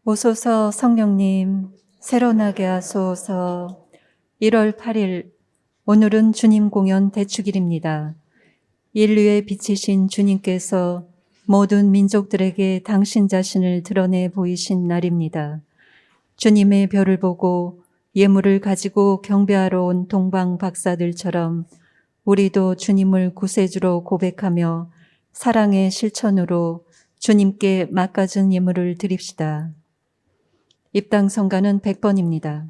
오소서 성령님, 새로나게 하소서. 1월 8일, 오늘은 주님 공연 대축일입니다. 인류의 빛이신 주님께서 모든 민족들에게 당신 자신을 드러내 보이신 날입니다. 주님의 별을 보고 예물을 가지고 경배하러 온 동방 박사들처럼 우리도 주님을 구세주로 고백하며 사랑의 실천으로 주님께 맛가진 예물을 드립시다. 입당 성가는 100번입니다.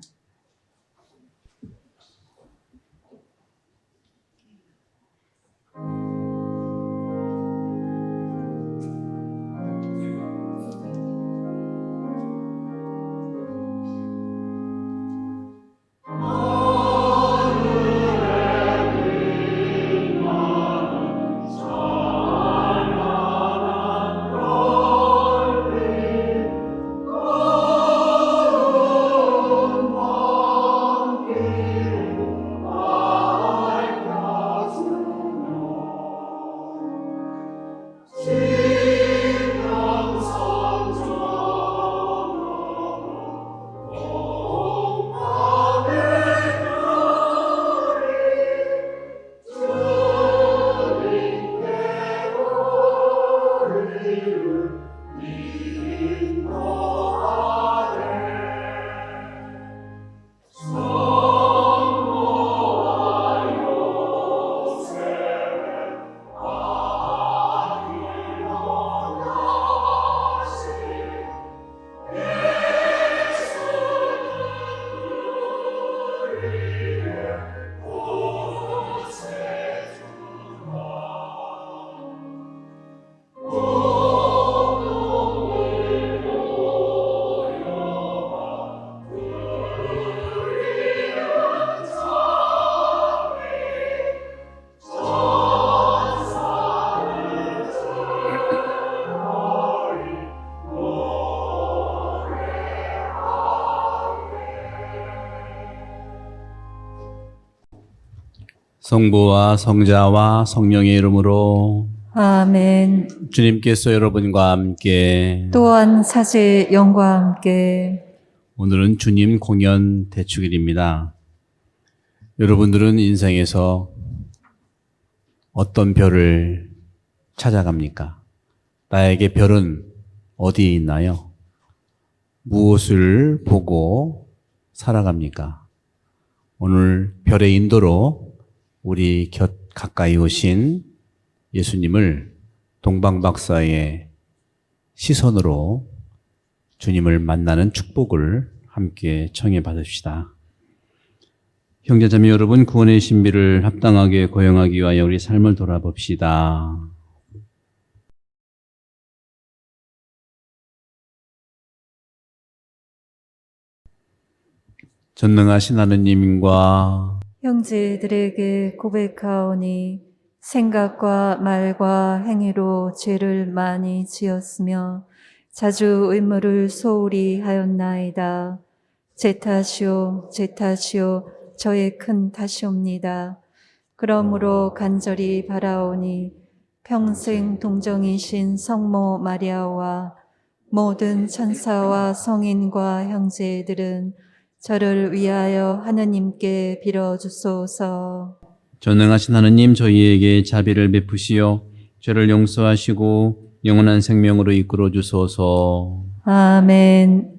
성부와 성자와 성령의 이름으로 아멘. 주님께서 여러분과 함께 또한 사제 영과 함께 오늘은 주님 공연 대축일입니다. 여러분들은 인생에서 어떤 별을 찾아갑니까? 나에게 별은 어디에 있나요? 무엇을 보고 살아갑니까? 오늘 별의 인도로 우리 곁 가까이 오신 예수님을 동방박사의 시선으로 주님을 만나는 축복을 함께 청해 받읍시다. 형제자매 여러분, 구원의 신비를 합당하게 고용하기 위하여 우리 삶을 돌아봅시다. 전능하신 하느님과 형제들에게 고백하오니 생각과 말과 행위로 죄를 많이 지었으며 자주 의무를 소홀히 하였나이다. 제 탓이요, 제 탓이요, 저의 큰 탓이옵니다. 그러므로 간절히 바라오니 평생 동정이신 성모 마리아와 모든 천사와 성인과 형제들은 저를 위하여 하느님께 빌어주소서. 전능하신 하느님, 저희에게 자비를 베푸시어 죄를 용서하시고 영원한 생명으로 이끌어 주소서. 아멘.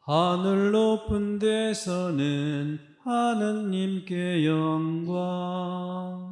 하늘 높은 데서는 하느님께 영광.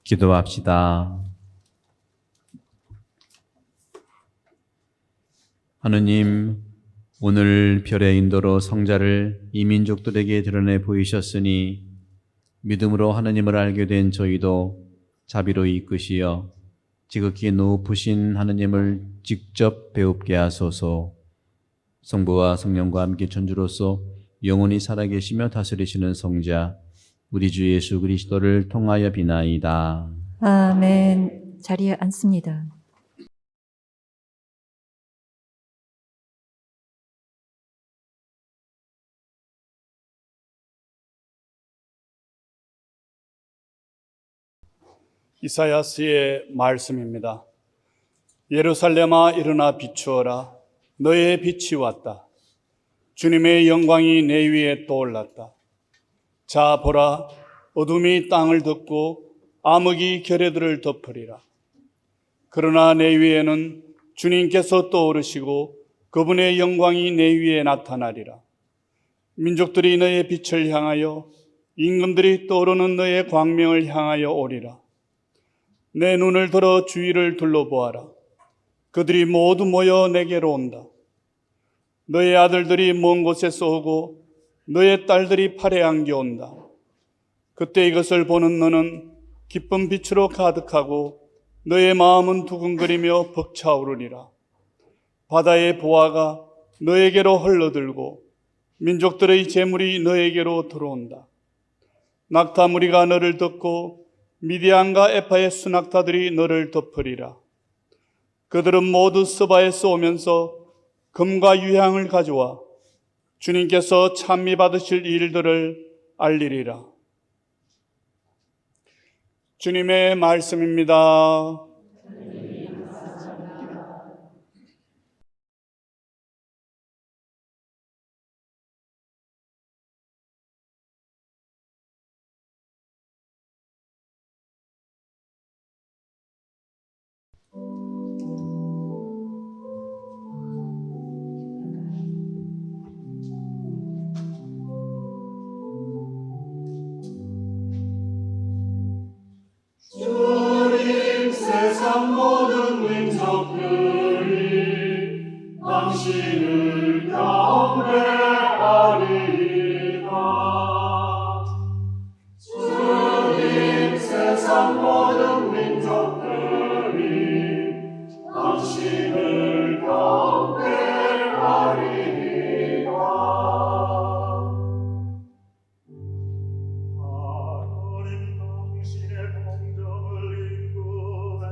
기도합시다. 하느님, 오늘 별의 인도로 성자를 이 민족들에게 드러내 보이셨으니 믿음으로 하느님을 알게 된 저희도 자비로 이끄시어 지극히 높으신 하느님을 직접 배웁게 하소서. 성부와 성령과 함께 천주로서 영원히 살아계시며 다스리시는 성자 우리 주 예수 그리스도를 통하여 비나이다. 아멘. 자리에 앉습니다. 이사야스의 말씀입니다. 예루살렘아 일어나 비추어라. 너의 빛이 왔다. 주님의 영광이 내 위에 떠올랐다. 자 보라, 어둠이 땅을 덮고 암흑이 결의들을 덮으리라. 그러나 내 위에는 주님께서 떠오르시고 그분의 영광이 내 위에 나타나리라. 민족들이 너의 빛을 향하여 임금들이 떠오르는 너의 광명을 향하여 오리라. 내 눈을 들어 주위를 둘러보아라. 그들이 모두 모여 내게로 온다. 너의 아들들이 먼 곳에서 오고 너의 딸들이 팔에 안겨온다. 그때 이것을 보는 너는 기쁜 빛으로 가득하고 너의 마음은 두근거리며 벅차오르리라. 바다의 보화가 너에게로 흘러들고 민족들의 재물이 너에게로 들어온다. 낙타무리가 너를 덮고 미디안과 에파의 수낙타들이 너를 덮으리라. 그들은 모두 스바에서 오면서 금과 유향을 가져와 주님께서 찬미 받으실 일들을 알리리라. 주님의 말씀입니다. 주님 세상 모든 민족들이 당신을 경배하리이다. 주님 세상 모든 민족들이 당신을 경배하리이다. 하나님 당신의 공정을 임금에게,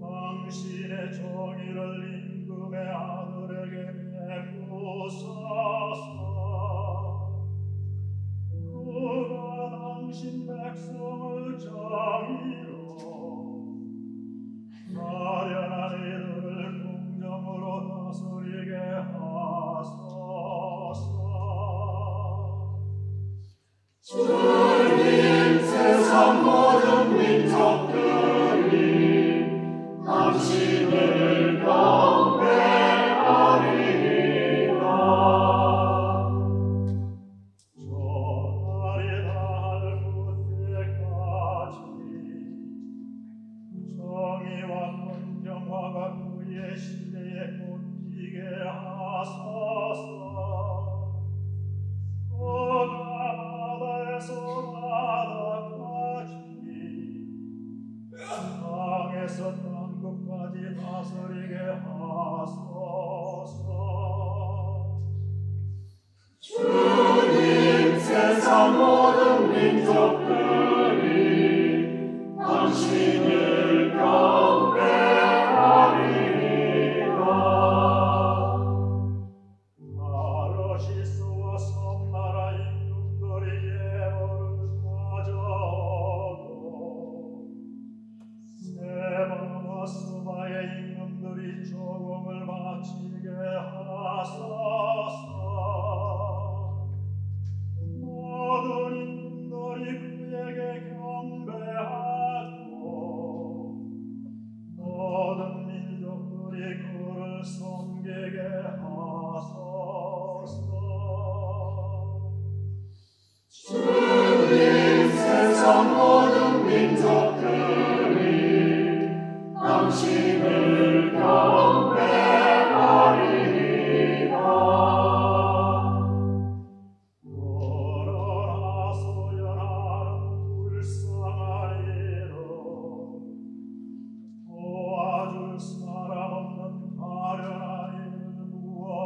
당신의 정의를 임금의 아들에게 베푸소서. 그가 당신 백성을 정의로, 가련한 이들을 공정으로 다스리게 하소서. 주님 세상 모든 민족들이 당신을 경배하리이다. 저 날이 닿을 그때까지 정의와 공평화가 그의 시대에 꽃피게 하소서. 그가 바다에서 바다까지, 땅에서 땅끝까지 다스리게 하소서. 주님 세상 모든 민족들이 당신을 경배하리이다. 아르시스와 섬나라 임금들이 예물을 가져오고, 세바와 스바의 임금들이 조공을 바치게 하소서. 모든 임금들이 그에게 경배하고, 모든 민족들이 그를 섬기게 하소서. 주님 세상 모든 민족들이 당신을 경배하리이다. 그러나 소연하는 불쌍한 이로, 도와줄 사람 없는 가련한 이를 구원하나이다.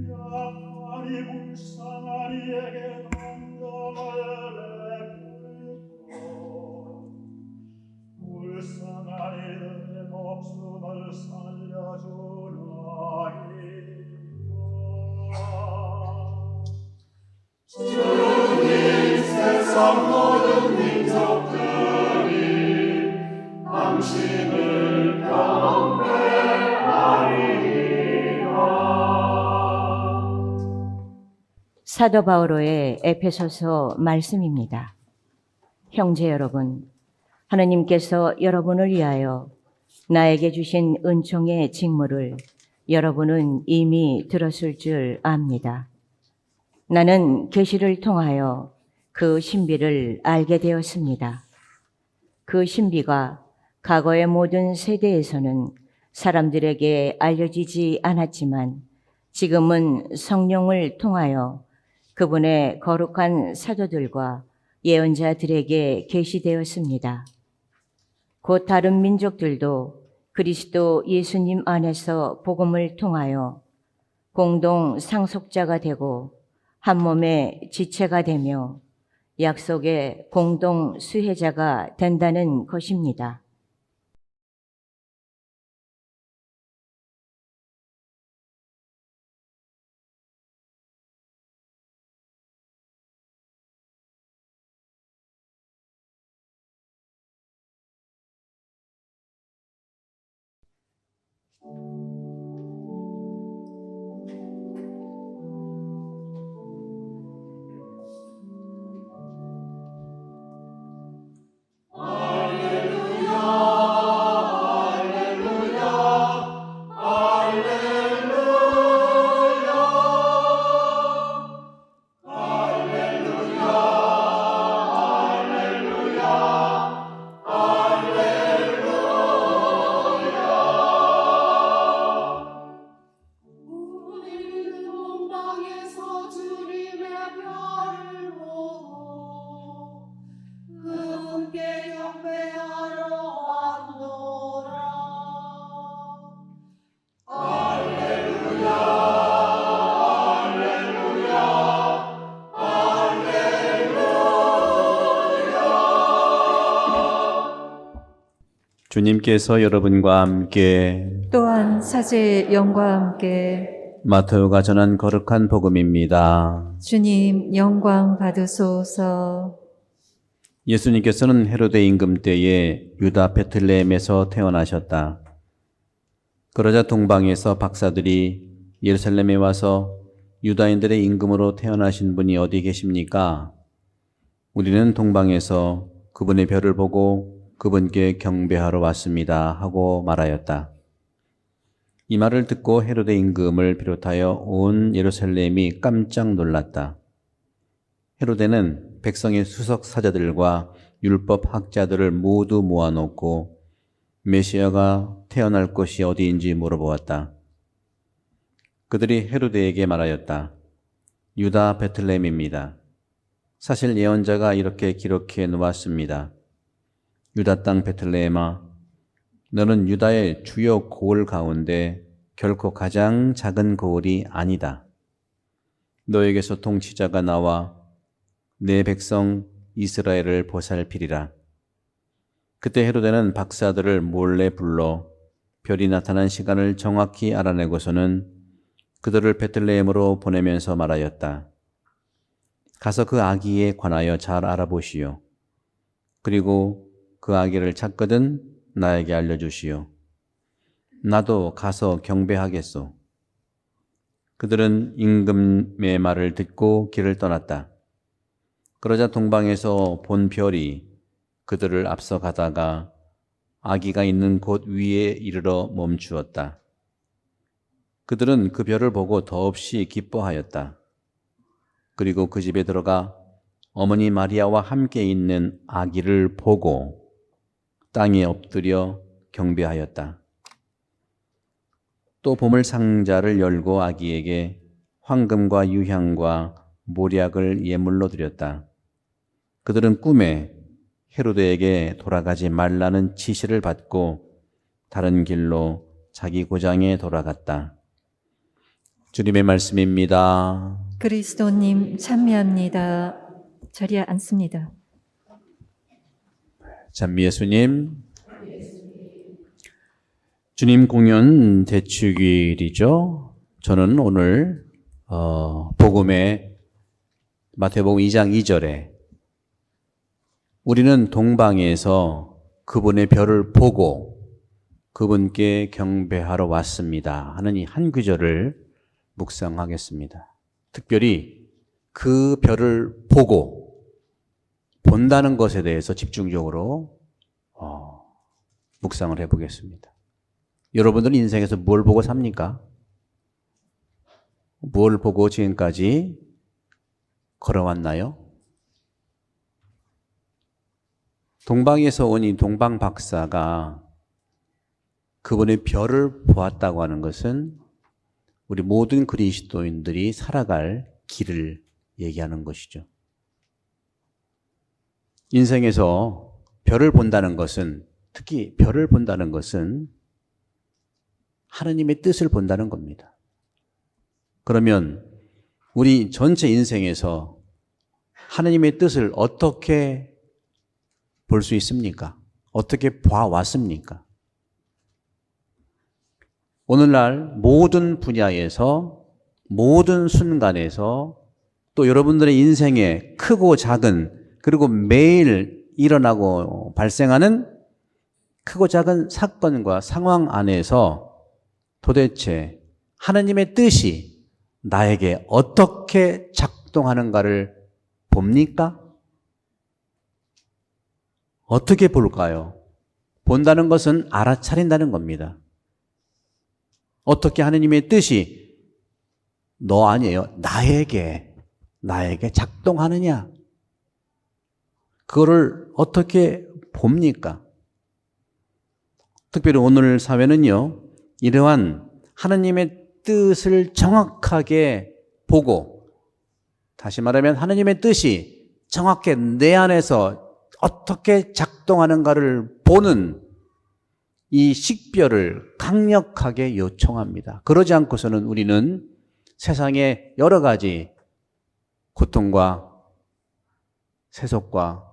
약하니 불쌍한 이에게 공정을 베풀고, 불쌍한 이들의 목숨을 살려주나이다. 주님 세상 모든 민족들이 당신을 경배하리이다. 사도 바오로의 에페소서 말씀입니다. 형제 여러분, 하나님께서 여러분을 위하여 나에게 주신 은총의 직무를 여러분은 이미 들었을 줄 압니다. 나는 계시를 통하여 그 신비를 알게 되었습니다. 그 신비가 과거의 모든 세대에서는 사람들에게 알려지지 않았지만 지금은 성령을 통하여 그분의 거룩한 사도들과 예언자들에게 계시되었습니다. 곧 다른 민족들도 그리스도 예수님 안에서 복음을 통하여 공동 상속자가 되고 한 몸의 지체가 되며 약속의 공동 수혜자가 된다는 것입니다. 우리는 동방에서 주님의 별을 보고 그분께 경배하러 왔노라. 주님께서 여러분과 함께 또한 사제의 영과 함께 마태오가 전한 거룩한 복음입니다. 주님 영광 받으소서. 예수님께서는 헤로데 임금 때에 유다 베틀레헴에서 태어나셨다. 그러자 동방에서 박사들이 예루살렘에 와서 유다인들의 임금으로 태어나신 분이 어디 계십니까? 우리는 동방에서 그분의 별을 보고 그분께 경배하러 왔습니다 하고 말하였다. 이 말을 듣고 헤로데 임금을 비롯하여 온 예루살렘이 깜짝 놀랐다. 헤로데는 백성의 수석 사자들과 율법 학자들을 모두 모아놓고 메시아가 태어날 곳이 어디인지 물어보았다. 그들이 헤로데에게 말하였다. 유다 베틀레헴입니다. 사실 예언자가 이렇게 기록해 놓았습니다. 유다 땅 베틀레헴아, 너는 유다의 주요 고을 가운데 결코 가장 작은 고을이 아니다. 너에게서 통치자가 나와 내 백성 이스라엘을 보살피리라. 그때 헤로데는 박사들을 몰래 불러 별이 나타난 시간을 정확히 알아내고서는 그들을 베틀레헴으로 보내면서 말하였다. 가서 그 아기에 관하여 잘 알아보시오. 그리고 그 아기를 찾거든 나에게 알려주시오. 나도 가서 경배하겠소. 그들은 임금의 말을 듣고 길을 떠났다. 그러자 동방에서 본 별이 그들을 앞서 가다가 아기가 있는 곳 위에 이르러 멈추었다. 그들은 그 별을 보고 더없이 기뻐하였다. 그리고 그 집에 들어가 어머니 마리아와 함께 있는 아기를 보고 땅에 엎드려 경배하였다. 또 보물 상자를 열고 아기에게 황금과 유향과 모략을 예물로 드렸다. 그들은 꿈에 헤로데에게 돌아가지 말라는 지시를 받고 다른 길로 자기 고장에 돌아갔다. 주님의 말씀입니다. 그리스도님 참여합니다. 자리에 앉습니다. 찬미 예수님. 주님 공연 대축일이죠. 저는 오늘 복음의 마태복음 2장 2절에 우리는 동방에서 그분의 별을 보고 그분께 경배하러 왔습니다 하는 이 한 구절을 묵상하겠습니다. 특별히 그 별을 보고 본다는 것에 대해서 집중적으로 묵상을 해보겠습니다. 여러분들은 인생에서 뭘 보고 삽니까? 뭘 보고 지금까지 걸어왔나요? 동방에서 온 이 동방 박사가 그분의 별을 보았다고 하는 것은 우리 모든 그리스도인들이 살아갈 길을 얘기하는 것이죠. 인생에서 별을 본다는 것은, 특히 별을 본다는 것은 하나님의 뜻을 본다는 겁니다. 그러면 우리 전체 인생에서 하나님의 뜻을 어떻게 볼 수 있습니까? 어떻게 봐왔습니까? 오늘날 모든 분야에서, 모든 순간에서 또 여러분들의 인생에 크고 작은, 그리고 매일 일어나고 발생하는 크고 작은 사건과 상황 안에서 도대체 하나님의 뜻이 나에게 어떻게 작동하는가를 봅니까? 어떻게 볼까요? 본다는 것은 알아차린다는 겁니다. 어떻게 하나님의 뜻이 너 아니에요. 나에게 작동하느냐? 그거를 어떻게 봅니까? 특별히 오늘 사회는요, 이러한 하나님의 뜻을 정확하게 보고, 다시 말하면 하나님의 뜻이 정확히 내 안에서 어떻게 작동하는가를 보는 이 식별을 강력하게 요청합니다. 그러지 않고서는 우리는 세상의 여러 가지 고통과 세속과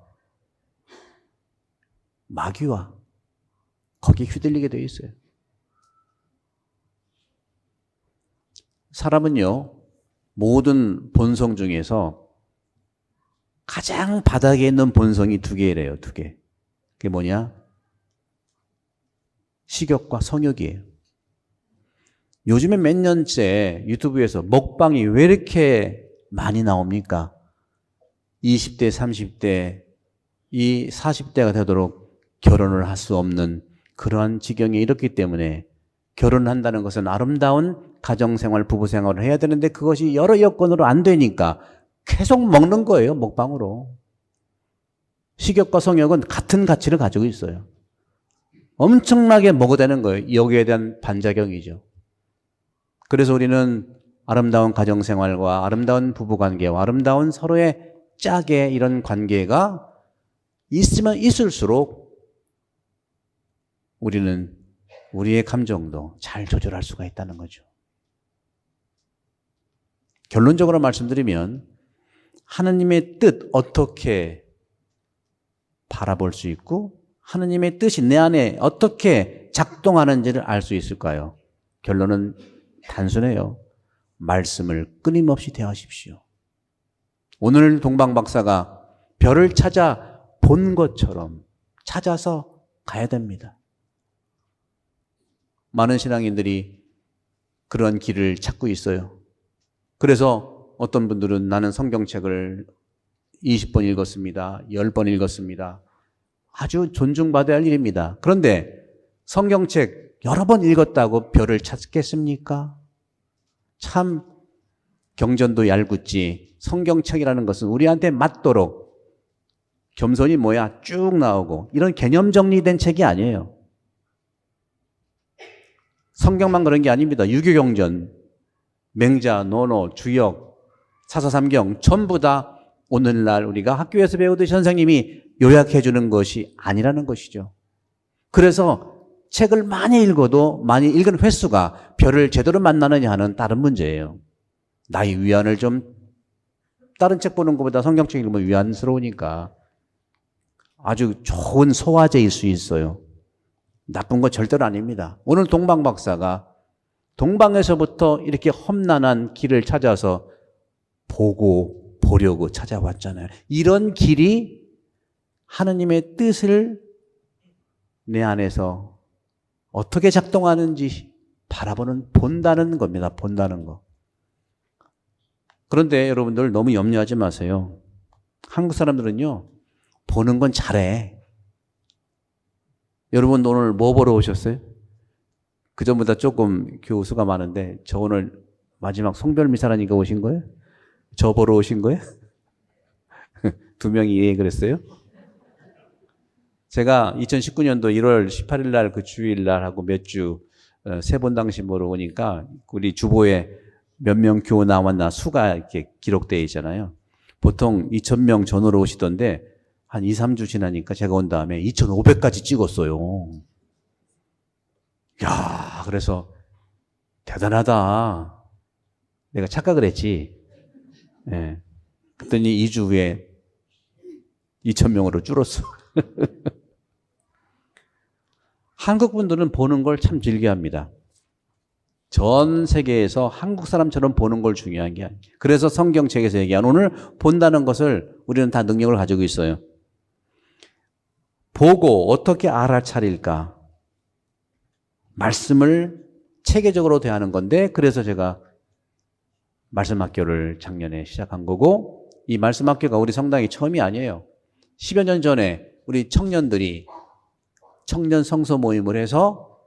마귀와 거기에 휘둘리게 되어 있어요. 사람은요, 모든 본성 중에서 가장 바닥에 있는 본성이 두 개래요, 두 개. 그게 뭐냐? 식욕과 성욕이에요. 요즘에 몇 년째 유튜브에서 먹방이 왜 이렇게 많이 나옵니까? 20대, 30대, 이 40대가 되도록 결혼을 할 수 없는 그러한 지경에 이렇기 때문에 결혼한다는 것은 아름다운 가정생활, 부부생활을 해야 되는데 그것이 여러 여건으로 안 되니까 계속 먹는 거예요, 먹방으로. 식욕과 성욕은 같은 가치를 가지고 있어요. 엄청나게 먹어대는 거예요. 여기에 대한 반작용이죠. 그래서 우리는 아름다운 가정생활과 아름다운 부부관계와 아름다운 서로의 짝의 이런 관계가 있으면 있을수록 우리는 우리의 감정도 잘 조절할 수가 있다는 거죠. 결론적으로 말씀드리면 하나님의 뜻 어떻게 바라볼 수 있고 하나님의 뜻이 내 안에 어떻게 작동하는지를 알 수 있을까요? 결론은 단순해요. 말씀을 끊임없이 대하십시오. 오늘 동방 박사가 별을 찾아 본 것처럼 찾아서 가야 됩니다. 많은 신앙인들이 그런 길을 찾고 있어요. 그래서 어떤 분들은 나는 성경책을 20번 읽었습니다. 10번 읽었습니다. 아주 존중받아야 할 일입니다. 그런데 성경책 여러 번 읽었다고 별을 찾겠습니까? 참 경전도 얄궂지. 성경책이라는 것은 우리한테 맞도록 겸손이 뭐야 쭉 나오고 이런 개념 정리된 책이 아니에요. 성경만 그런 게 아닙니다. 유교경전, 맹자, 논어, 주역, 사사삼경 전부 다 오늘날 우리가 학교에서 배우듯이 선생님이 요약해 주는 것이 아니라는 것이죠. 그래서 책을 많이 읽어도 많이 읽은 횟수가 별을 제대로 만나느냐 하는 다른 문제예요. 나의 위안을 좀 다른 책 보는 것보다 성경책 읽으면 위안스러우니까 아주 좋은 소화제일 수 있어요. 나쁜 건 절대로 아닙니다. 오늘 동방 박사가 동방에서부터 이렇게 험난한 길을 찾아서 보려고 찾아왔잖아요. 이런 길이 하나님의 뜻을 내 안에서 어떻게 작동하는지 본다는 겁니다. 본다는 거. 그런데 여러분들 너무 염려하지 마세요. 한국 사람들은요, 보는 건 잘해. 여러분 오늘 뭐 보러 오셨어요? 그전보다 조금 교수가 많은데 저 오늘 마지막 송별미사라니까 오신 거예요? 저 보러 오신 거예요? 두 명이 예 그랬어요? 제가 2019년도 1월 18일 날 그 주일 날 하고 몇 주 세 번 당시 보러 오니까 우리 주보에 몇 명 교우 나왔나 수가 이렇게 기록되어 있잖아요. 보통 2,000명 전후로 오시던데 한 2, 3주 지나니까 제가 온 다음에 2,500까지 찍었어요. 야, 그래서 대단하다. 내가 착각을 했지. 예. 그랬더니 2주 후에 2,000명으로 줄었어. 한국 분들은 보는 걸 참 즐겨합니다. 전 세계에서 한국 사람처럼 보는 걸 중요한 게 아니에요. 그래서 성경책에서 얘기한 오늘 본다는 것을 우리는 다 능력을 가지고 있어요. 보고 어떻게 알아차릴까? 말씀을 체계적으로 대하는 건데, 그래서 제가 말씀학교를 작년에 시작한 거고, 이 말씀학교가 우리 성당이 처음이 아니에요. 10여 년 전에 우리 청년들이 청년 성서 모임을 해서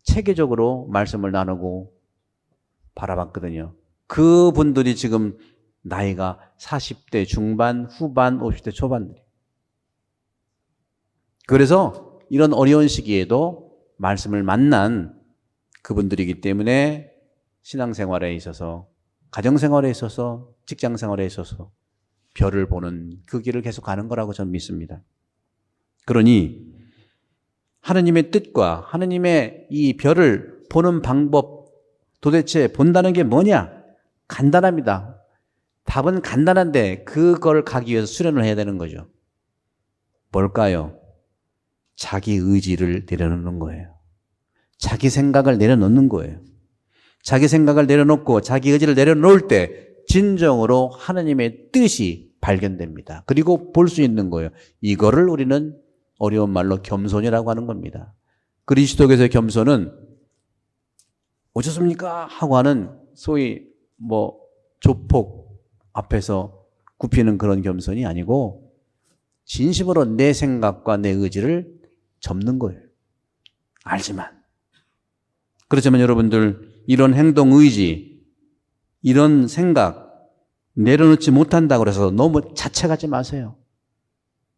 체계적으로 말씀을 나누고 바라봤거든요. 그분들이 지금 나이가 40대 중반, 후반, 50대 초반들이에요. 그래서 이런 어려운 시기에도 말씀을 만난 그분들이기 때문에 신앙생활에 있어서, 가정생활에 있어서, 직장생활에 있어서 별을 보는 그 길을 계속 가는 거라고 저는 믿습니다. 그러니 하느님의 뜻과 하느님의 이 별을 보는 방법, 도대체 본다는 게 뭐냐? 간단합니다. 답은 간단한데 그걸 가기 위해서 수련을 해야 되는 거죠. 뭘까요? 자기 의지를 내려놓는 거예요. 자기 생각을 내려놓는 거예요. 자기 생각을 내려놓고 자기 의지를 내려놓을 때 진정으로 하느님의 뜻이 발견됩니다. 그리고 볼 수 있는 거예요. 이거를 우리는 어려운 말로 겸손이라고 하는 겁니다. 그리스도께서의 겸손은 오셨습니까? 하고 하는 소위 조폭 앞에서 굽히는 그런 겸손이 아니고 진심으로 내 생각과 내 의지를 접는 거예요. 알지만. 그렇지만 여러분들, 이런 행동 의지, 이런 생각 내려놓지 못한다고 해서 너무 자책하지 마세요.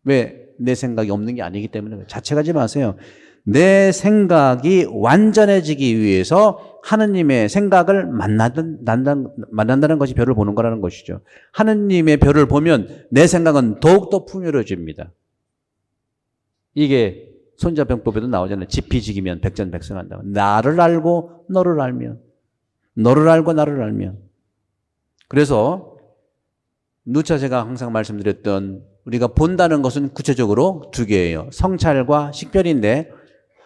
왜? 내 생각이 없는 게 아니기 때문에 자책하지 마세요. 내 생각이 완전해지기 위해서 하느님의 생각을 만난다는 것이 별을 보는 거라는 것이죠. 하느님의 별을 보면 내 생각은 더욱더 풍요로워집니다. 이게 손자병법에도 나오잖아요. 지피지기면 백전백승한다고. 나를 알고 너를 알면, 너를 알고 나를 알면. 그래서 누차 제가 항상 말씀드렸던, 우리가 본다는 것은 구체적으로 두 개예요. 성찰과 식별인데,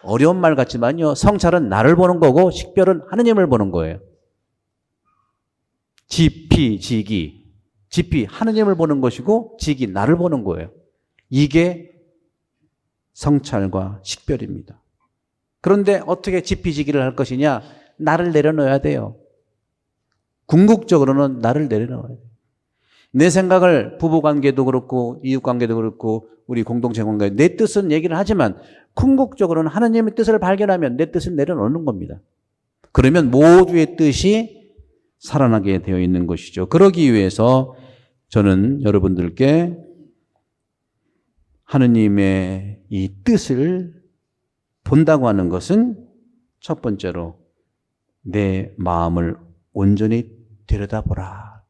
어려운 말 같지만요, 성찰은 나를 보는 거고 식별은 하느님을 보는 거예요. 지피 하느님을 보는 것이고 지기 나를 보는 거예요. 이게 성찰과 식별입니다. 그런데 어떻게 지피지기를 할 것이냐? 나를 내려놓아야 돼요. 궁극적으로는 나를 내려놓아야 돼요. 내 생각을 부부관계도 그렇고 이웃관계도 그렇고 우리 공동체 관계, 내 뜻은 얘기를 하지만 궁극적으로는 하나님의 뜻을 발견하면 내 뜻을 내려놓는 겁니다. 그러면 모두의 뜻이 살아나게 되어 있는 것이죠. 그러기 위해서 저는 여러분들께 하느님의 이 뜻을 본다고 하는 것은 첫 번째로 내 마음을 온전히 들여다보라.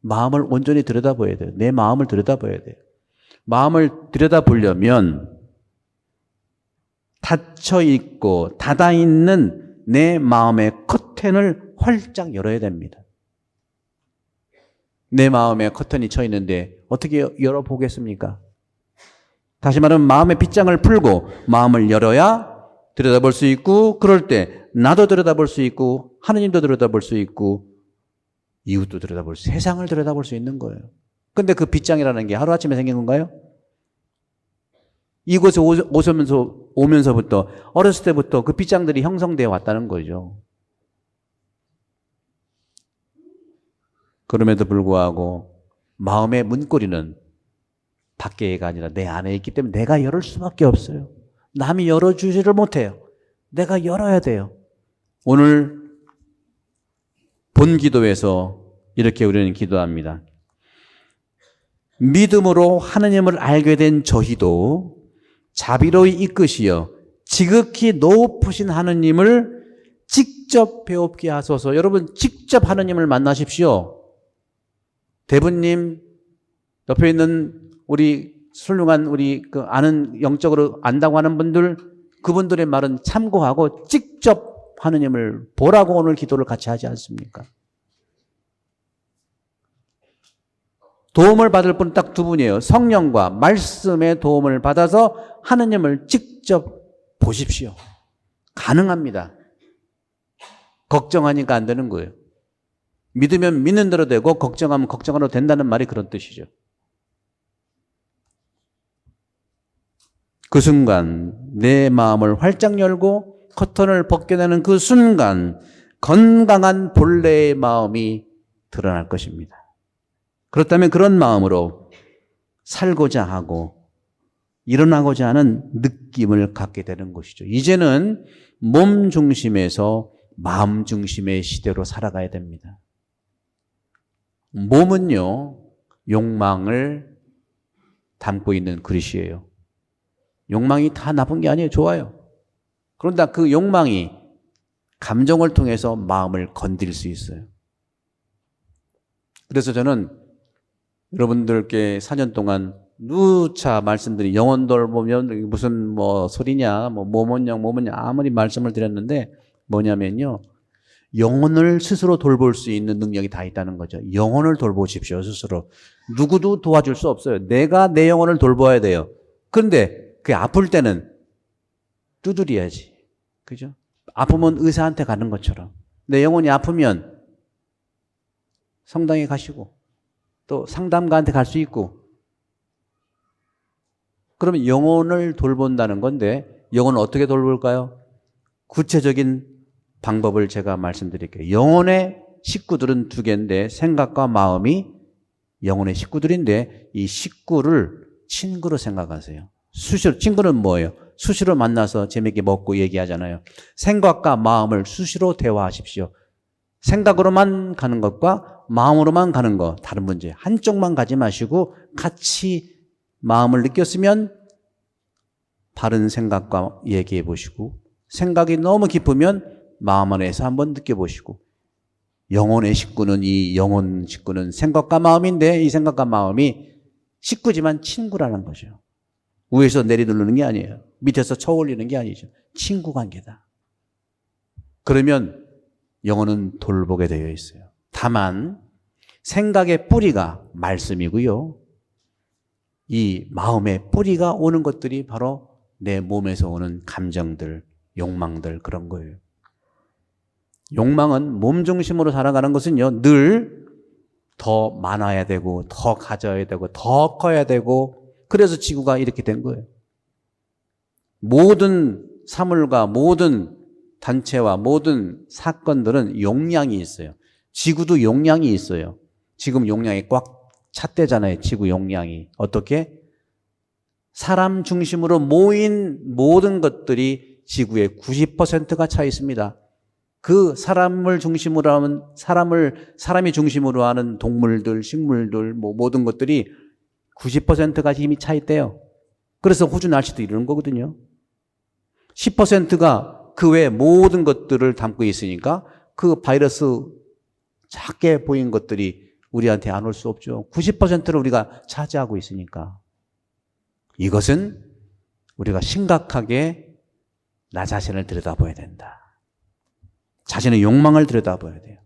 마음을 온전히 들여다봐야 돼요. 내 마음을 들여다봐야 돼요. 마음을 들여다보려면 닫혀있고 닫아있는 내 마음의 커튼을 활짝 열어야 됩니다. 내 마음에 커튼이 쳐 있는데 어떻게 열어보겠습니까? 다시 말하면 마음의 빗장을 풀고 마음을 열어야 들여다볼 수 있고, 그럴 때 나도 들여다볼 수 있고 하느님도 들여다볼 수 있고 이웃도 들여다볼 수, 세상을 들여다볼 수 있는 거예요. 근데 그 빗장이라는 게 하루아침에 생긴 건가요? 이곳에 오면서부터, 어렸을 때부터 그 빗장들이 형성되어 왔다는 거죠. 그럼에도 불구하고 마음의 문고리는 밖에가 아니라 내 안에 있기 때문에 내가 열을 수밖에 없어요. 남이 열어주지를 못해요. 내가 열어야 돼요. 오늘 본 기도에서 이렇게 우리는 기도합니다. 믿음으로 하느님을 알게 된 저희도 자비로이 이끄시어 지극히 높으신 하느님을 직접 배웁게 하소서. 여러분, 직접 하느님을 만나십시오. 대부님, 옆에 있는 우리 훌륭한 우리 아는, 영적으로 안다고 하는 분들, 그분들의 말은 참고하고 직접 하느님을 보라고 오늘 기도를 같이 하지 않습니까? 도움을 받을 분은 딱 두 분이에요. 성령과 말씀의 도움을 받아서 하느님을 직접 보십시오. 가능합니다. 걱정하니까 안 되는 거예요. 믿으면 믿는 대로 되고 걱정하면 걱정하러 된다는 말이 그런 뜻이죠. 그 순간 내 마음을 활짝 열고 커튼을 벗겨내는 그 순간 건강한 본래의 마음이 드러날 것입니다. 그렇다면 그런 마음으로 살고자 하고 일어나고자 하는 느낌을 갖게 되는 것이죠. 이제는 몸 중심에서 마음 중심의 시대로 살아가야 됩니다. 몸은요, 욕망을 담고 있는 그릇이에요. 욕망이 다 나쁜 게 아니에요. 좋아요. 그런데 그 욕망이 감정을 통해서 마음을 건드릴 수 있어요. 그래서 저는 여러분들께 4년 동안 누차 말씀드린 영혼 돌보면 무슨 뭐 소리냐, 뭐뭐냐 아무리 말씀을 드렸는데 뭐냐면요. 영혼을 스스로 돌볼 수 있는 능력이 다 있다는 거죠. 영혼을 돌보십시오, 스스로. 누구도 도와줄 수 없어요. 내가 내 영혼을 돌봐야 돼요. 그런데 그게 아플 때는 두드려야지. 그죠? 아프면 의사한테 가는 것처럼. 내 영혼이 아프면 성당에 가시고 또 상담가한테 갈 수 있고 그러면 영혼을 돌본다는 건데 영혼을 어떻게 돌볼까요? 구체적인 방법을 제가 말씀드릴게요. 영혼의 식구들은 두 개인데 생각과 마음이 영혼의 식구들인데 이 식구를 친구로 생각하세요. 수시로 친구는 뭐예요? 수시로 만나서 재밌게 먹고 얘기하잖아요. 생각과 마음을 수시로 대화하십시오. 생각으로만 가는 것과 마음으로만 가는 것 다른 문제. 한쪽만 가지 마시고 같이 마음을 느꼈으면 바른 생각과 얘기해 보시고 생각이 너무 깊으면 마음 안에서 한번 느껴보시고 영혼의 식구는 이 영혼 식구는 생각과 마음인데 이 생각과 마음이 식구지만 친구라는 거죠. 위에서 내리누르는 게 아니에요. 밑에서 쳐올리는 게 아니죠. 친구 관계다. 그러면 영혼은 돌보게 되어 있어요. 다만 생각의 뿌리가 말씀이고요. 이 마음의 뿌리가 오는 것들이 바로 내 몸에서 오는 감정들, 욕망들 그런 거예요. 욕망은 몸 중심으로 살아가는 것은요. 늘 더 많아야 되고 더 가져야 되고 더 커야 되고 그래서 지구가 이렇게 된 거예요. 모든 사물과 모든 단체와 모든 사건들은 용량이 있어요. 지구도 용량이 있어요. 지금 용량이 꽉 찼대잖아요. 지구 용량이. 어떻게? 사람 중심으로 모인 모든 것들이 지구의 90%가 차 있습니다. 그 사람을 중심으로 하는 사람이 중심으로 하는 동물들, 식물들, 모든 것들이 90%가 힘이 차 있대요. 그래서 호주 날씨도 이러는 거거든요. 10%가 그 외 모든 것들을 담고 있으니까 그 바이러스 작게 보인 것들이 우리한테 안 올 수 없죠. 90%를 우리가 차지하고 있으니까. 이것은 우리가 심각하게 나 자신을 들여다봐야 된다. 자신의 욕망을 들여다봐야 돼요.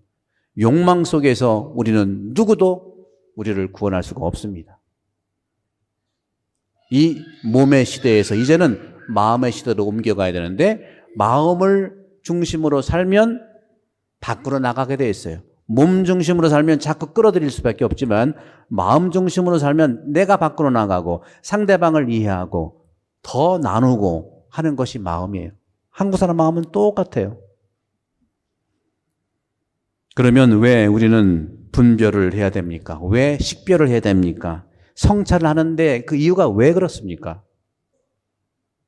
욕망 속에서 우리는 누구도 우리를 구원할 수가 없습니다. 이 몸의 시대에서 이제는 마음의 시대로 옮겨가야 되는데 마음을 중심으로 살면 밖으로 나가게 돼 있어요. 몸 중심으로 살면 자꾸 끌어들일 수밖에 없지만 마음 중심으로 살면 내가 밖으로 나가고 상대방을 이해하고 더 나누고 하는 것이 마음이에요. 한국 사람 마음은 똑같아요. 그러면 왜 우리는 분별을 해야 됩니까? 왜 식별을 해야 됩니까? 성찰을 하는데 그 이유가 왜 그렇습니까?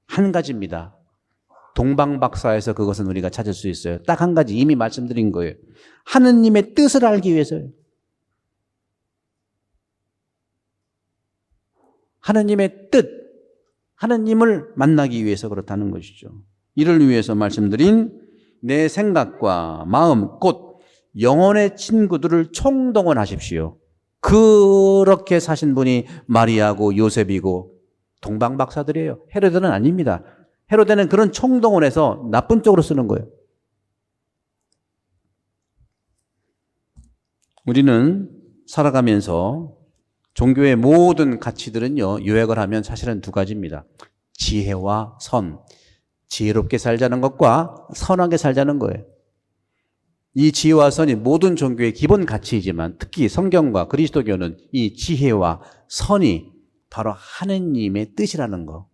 한 가지입니다. 동방박사에서 그것은 우리가 찾을 수 있어요. 딱 한 가지 이미 말씀드린 거예요. 하느님의 뜻을 알기 위해서요. 하느님의 뜻, 하느님을 만나기 위해서 그렇다는 것이죠. 이를 위해서 말씀드린 내 생각과 마음, 곧 영혼의 친구들을 총동원하십시오. 그렇게 사신 분이 마리아고 요셉이고 동방박사들이에요. 헤로데는 아닙니다. 헤로데는 그런 총동원해서 나쁜 쪽으로 쓰는 거예요. 우리는 살아가면서 종교의 모든 가치들은요, 요약을 하면 사실은 두 가지입니다. 지혜와 선. 지혜롭게 살자는 것과 선하게 살자는 거예요. 이 지혜와 선이 모든 종교의 기본 가치이지만 특히 성경과 그리스도교는 이 지혜와 선이 바로 하느님의 뜻이라는 거.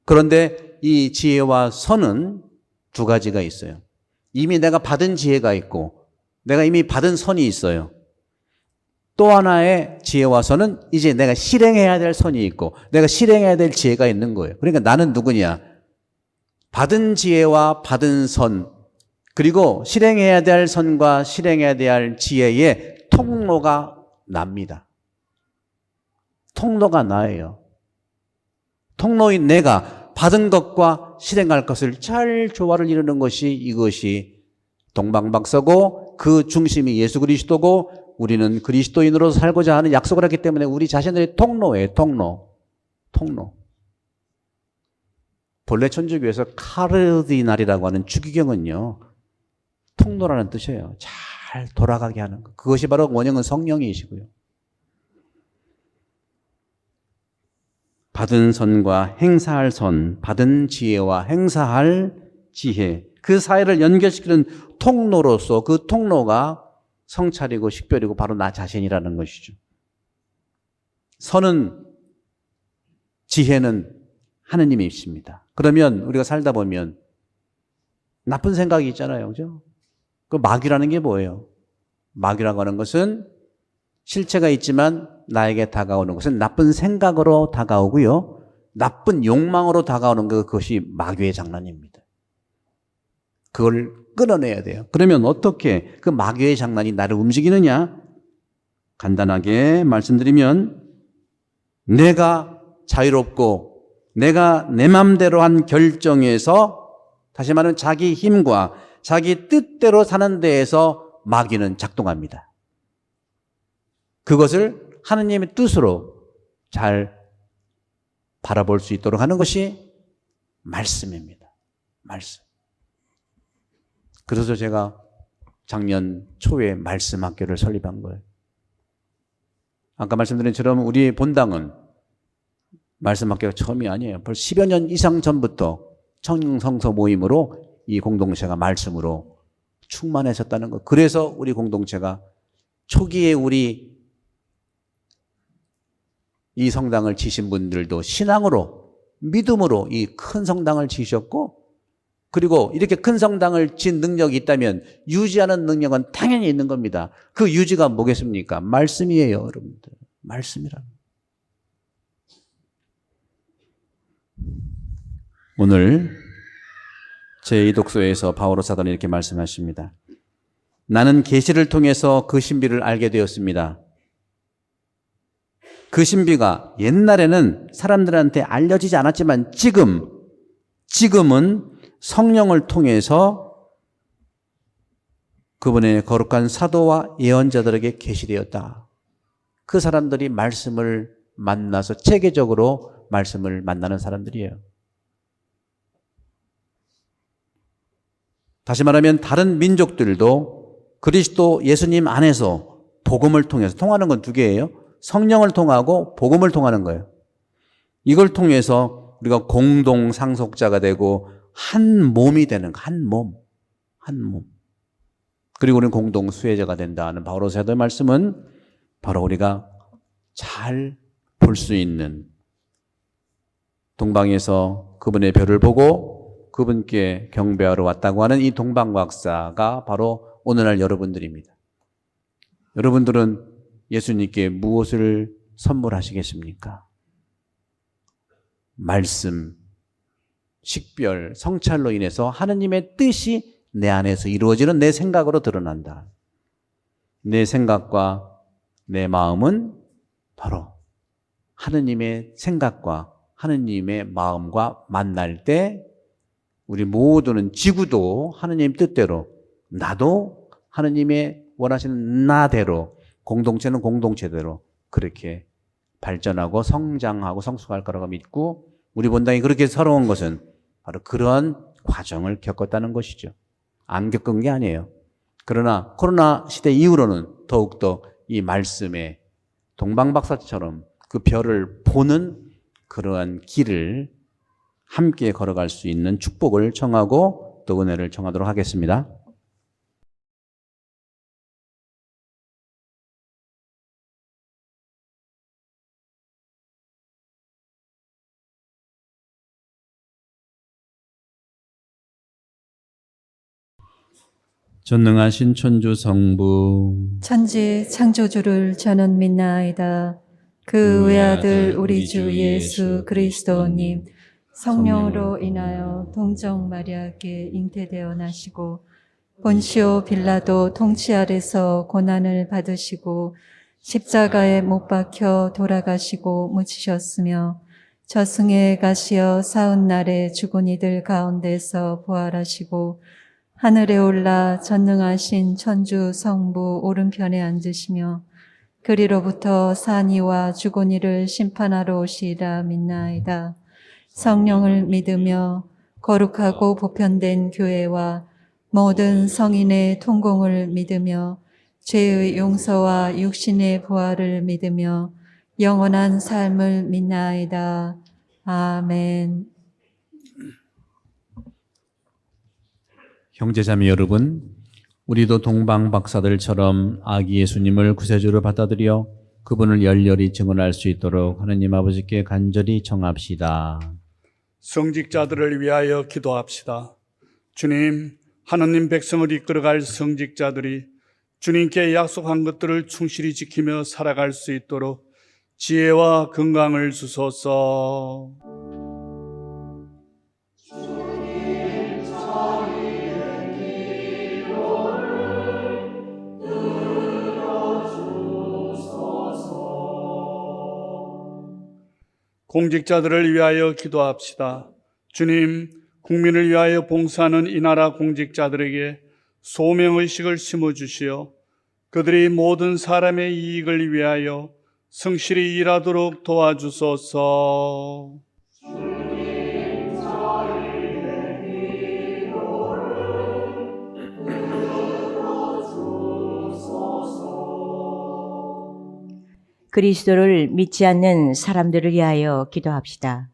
그런데 이 지혜와 선은 두 가지가 있어요. 이미 내가 받은 지혜가 있고 내가 이미 받은 선이 있어요. 또 하나의 지혜와 선은 이제 내가 실행해야 될 선이 있고 내가 실행해야 될 지혜가 있는 거예요. 그러니까 나는 누구냐? 받은 지혜와 받은 선, 그리고 실행해야 될 선과 실행해야 될 지혜의 통로가 납니다. 통로가 나예요. 통로인 내가 받은 것과 실행할 것을 잘 조화를 이루는 것이 이것이 동방박사고 그 중심이 예수 그리스도고 우리는 그리스도인으로 살고자 하는 약속을 했기 때문에 우리 자신들의 통로예요. 통로. 본래 천주교에서 카르디날이라고 하는 주기경은요, 통로라는 뜻이에요. 잘 돌아가게 하는 것. 그것이 바로 원형은 성령이시고요. 받은 선과 행사할 선, 받은 지혜와 행사할 지혜, 그 사이를 연결시키는 통로로서 그 통로가 성찰이고 식별이고 바로 나 자신이라는 것이죠. 선은, 지혜는 하느님이십니다. 그러면 우리가 살다 보면 나쁜 생각이 있잖아요. 그죠? 그 마귀라는 게 뭐예요? 마귀라고 하는 것은 실체가 있지만 나에게 다가오는 것은 나쁜 생각으로 다가오고요. 나쁜 욕망으로 다가오는 그것이 마귀의 장난입니다. 그걸 끊어내야 돼요. 그러면 어떻게 그 마귀의 장난이 나를 움직이느냐? 간단하게 말씀드리면 내가 자유롭고 내가 내 맘대로 한 결정에서, 다시 말하면 자기 힘과 자기 뜻대로 사는 데에서 마귀는 작동합니다. 그것을 하느님의 뜻으로 잘 바라볼 수 있도록 하는 것이 말씀입니다. 말씀. 그래서 제가 작년 초에 말씀 학교를 설립한 거예요. 아까 말씀드린 것처럼 우리 본당은 말씀 학교가 처음이 아니에요. 벌써 10여 년 이상 전부터 청성서 모임으로 이 공동체가 말씀으로 충만해졌다는 것. 그래서 우리 공동체가 초기에 우리 이 성당을 지신 분들도 신앙으로, 믿음으로 이 큰 성당을 지셨고, 그리고 이렇게 큰 성당을 진 능력이 있다면 유지하는 능력은 당연히 있는 겁니다. 그 유지가 뭐겠습니까? 말씀이에요, 여러분들. 말씀이랍니다. 오늘 제2독서에서 바오로 사도는 이렇게 말씀하십니다. 나는 계시를 통해서 그 신비를 알게 되었습니다. 그 신비가 옛날에는 사람들한테 알려지지 않았지만 지금은 성령을 통해서 그분의 거룩한 사도와 예언자들에게 계시되었다. 그 사람들이 말씀을 만나서 체계적으로 말씀을 만나는 사람들이에요. 다시 말하면 다른 민족들도 그리스도 예수님 안에서 복음을 통해서, 통하는 건 두 개예요. 성령을 통하고 복음을 통하는 거예요. 이걸 통해서 우리가 공동 상속자가 되고 한 몸이 되는 거, 한 몸. 그리고 우리는 공동 수혜자가 된다는 바오로 사도의 말씀은 바로 우리가 잘 볼 수 있는, 동방에서 그분의 별을 보고 그분께 경배하러 왔다고 하는 이 동방박사가 바로 오늘날 여러분들입니다. 여러분들은 예수님께 무엇을 선물하시겠습니까? 말씀, 식별, 성찰로 인해서 하느님의 뜻이 내 안에서 이루어지는 내 생각으로 드러난다. 내 생각과 내 마음은 바로 하느님의 생각과 하느님의 마음과 만날 때 우리 모두는, 지구도 하느님 뜻대로, 나도 하느님의 원하시는 나대로, 공동체는 공동체대로 그렇게 발전하고 성장하고 성숙할 거라고 믿고, 우리 본당이 그렇게 서러운 것은 바로 그런 과정을 겪었다는 것이죠. 안 겪은 게 아니에요. 그러나 코로나 시대 이후로는 더욱더 이 말씀에 동방박사처럼 그 별을 보는 그러한 길을 함께 걸어갈 수 있는 축복을 청하고 또 은혜를 청하도록 하겠습니다. 전능하신 천주 성부 천지 창조주를 저는 믿나이다. 그 외아들 우리 주 예수 그리스도님 성령으로 인하여 동정 마리아께 잉태되어 나시고 본시오 빌라도 통치 아래서 고난을 받으시고 십자가에 못 박혀 돌아가시고 묻히셨으며 저승에 가시어 사흔날에 죽은 이들 가운데서 부활하시고 하늘에 올라 전능하신 천주 성부 오른편에 앉으시며 그리로부터 산이와 죽은 이를 심판하러 오시리라 믿나이다. 성령을 믿으며 거룩하고 보편된 교회와 모든 성인의 통공을 믿으며 죄의 용서와 육신의 부활을 믿으며 영원한 삶을 믿나이다. 아멘. 형제자매 여러분, 우리도 동방 박사들처럼 아기 예수님을 구세주로 받아들여 그분을 열렬히 증언할 수 있도록 하느님 아버지께 간절히 청합시다. 성직자들을 위하여 기도합시다. 주님, 하느님 백성을 이끌어갈 성직자들이 주님께 약속한 것들을 충실히 지키며 살아갈 수 있도록 지혜와 건강을 주소서. 공직자들을 위하여 기도합시다. 주님, 국민을 위하여 봉사하는 이 나라 공직자들에게 소명의식을 심어주시어 그들이 모든 사람의 이익을 위하여 성실히 일하도록 도와주소서. 그리스도를 믿지 않는 사람들을 위하여 기도합시다.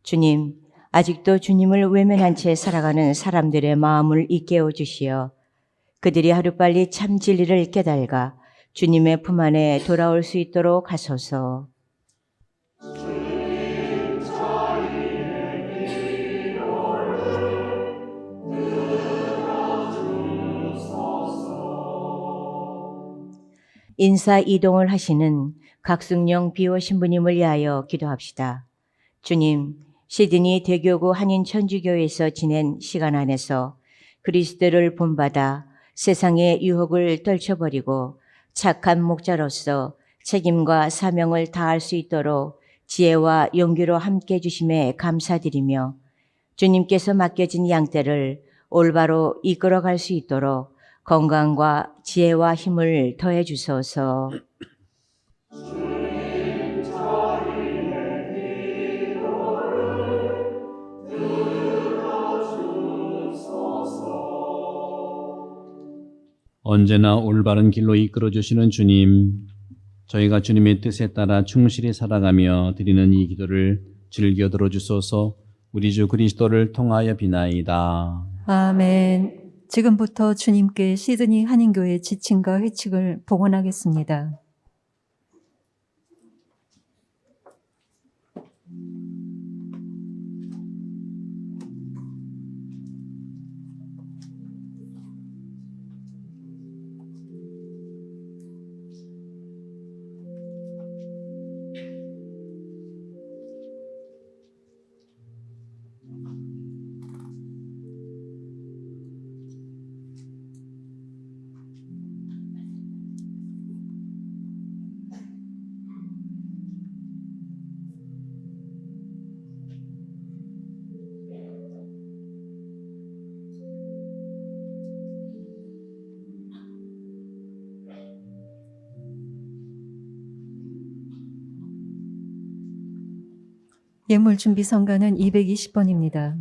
주님, 아직도 주님을 외면한 채 살아가는 사람들의 마음을 일깨워 주시어 그들이 하루빨리 참 진리를 깨달아 주님의 품 안에 돌아올 수 있도록 하소서. 인사 이동을 하시는 각승령 비호 신부님을 위하여 기도합시다. 주님, 시드니 대교구 한인천주교회에서 지낸 시간 안에서 그리스도를 본받아 세상의 유혹을 떨쳐버리고 착한 목자로서 책임과 사명을 다할 수 있도록 지혜와 용기로 함께 주심에 감사드리며 주님께서 맡겨진 양떼를 올바로 이끌어갈 수 있도록 건강과 지혜와 힘을 더해 주소서. 언제나 올바른 길로 이끌어 주시는 주님, 저희가 주님의 뜻에 따라 충실히 살아가며 드리는 이 기도를 즐겨 들어주소서. 우리 주 그리스도를 통하여 비나이다. 아멘. 지금부터 주님께 시드니 한인교회 지침과 회칙을 복원하겠습니다. 예물준비 성가는 220번입니다.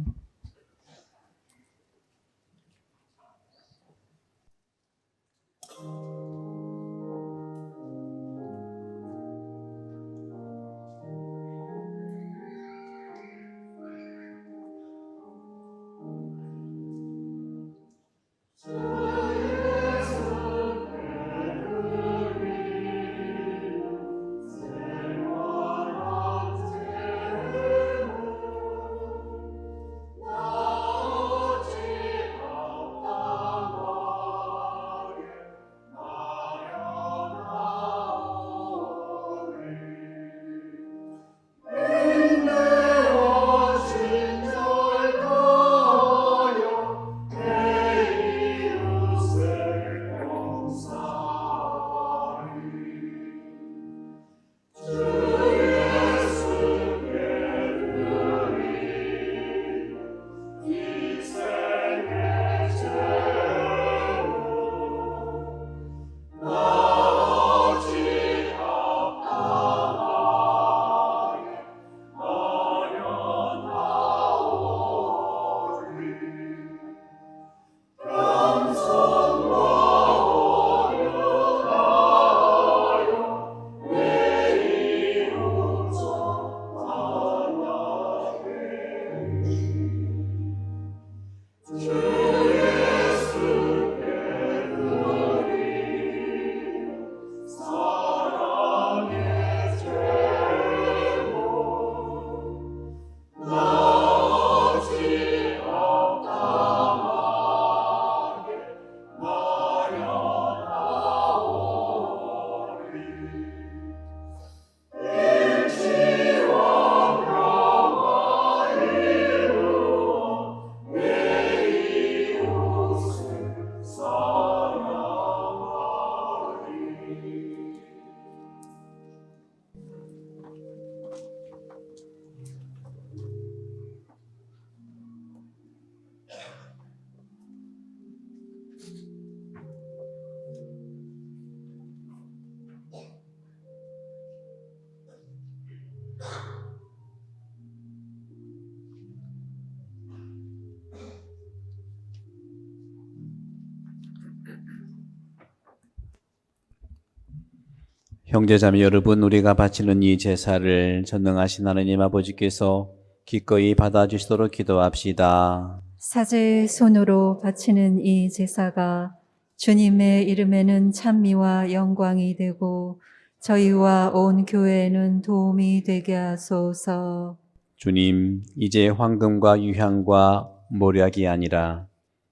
형제자매 여러분, 우리가 바치는 이 제사를 전능하신 하나님 아버지께서 기꺼이 받아주시도록 기도합시다. 사제의 손으로 바치는 이 제사가 주님의 이름에는 찬미와 영광이 되고 저희와 온 교회에는 도움이 되게 하소서. 주님, 이제 황금과 유향과 모략이 아니라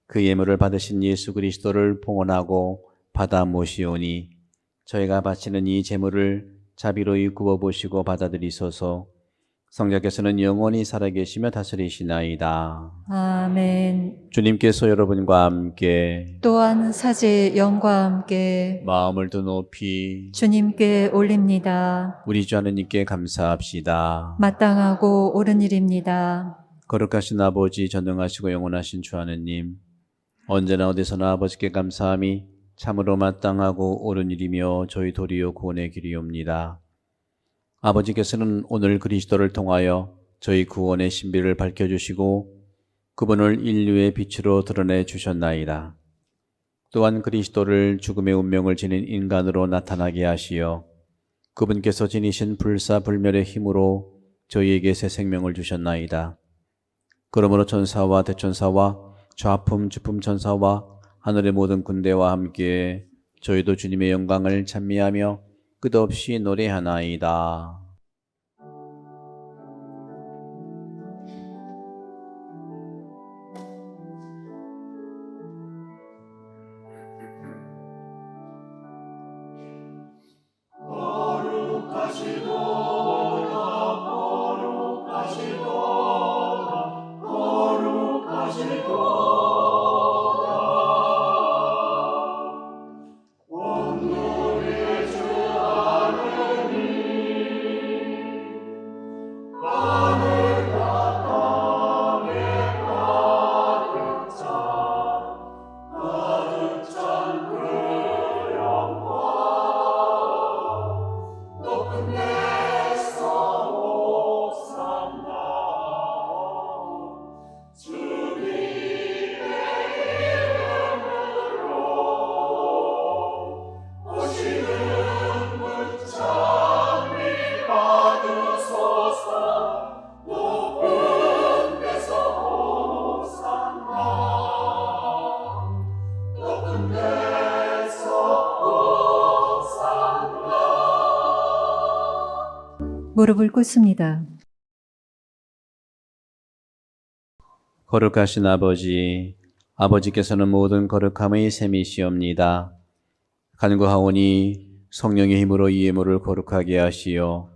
그 예물을 받으신 예수 그리스도를 봉헌하고 받아 모시오니 저희가 바치는 이 제물을 자비로이 구워보시고 받아들이소서. 성자께서는 영원히 살아계시며 다스리시나이다. 아멘. 주님께서 여러분과 함께 또한 사제의 영과 함께 마음을 더 높이 주님께 올립니다. 우리 주 하느님께 감사합시다. 마땅하고 옳은 일입니다. 거룩하신 아버지, 전능하시고 영원하신 주 하느님, 언제나 어디서나 아버지께 감사함이 참으로 마땅하고 옳은 일이며 저희 도리요 구원의 길이옵니다. 아버지께서는 오늘 그리스도를 통하여 저희 구원의 신비를 밝혀주시고 그분을 인류의 빛으로 드러내 주셨나이다. 또한 그리스도를 죽음의 운명을 지닌 인간으로 나타나게 하시어 그분께서 지니신 불사불멸의 힘으로 저희에게 새 생명을 주셨나이다. 그러므로 천사와 대천사와 좌품 주품 천사와 하늘의 모든 군대와 함께 저희도 주님의 영광을 찬미하며 끝없이 노래하나이다. 무릎을 꿇습니다. 거룩하신 아버지, 아버지께서는 모든 거룩함의 셈이시옵니다. 간구하오니 성령의 힘으로 이 예물을 거룩하게 하시어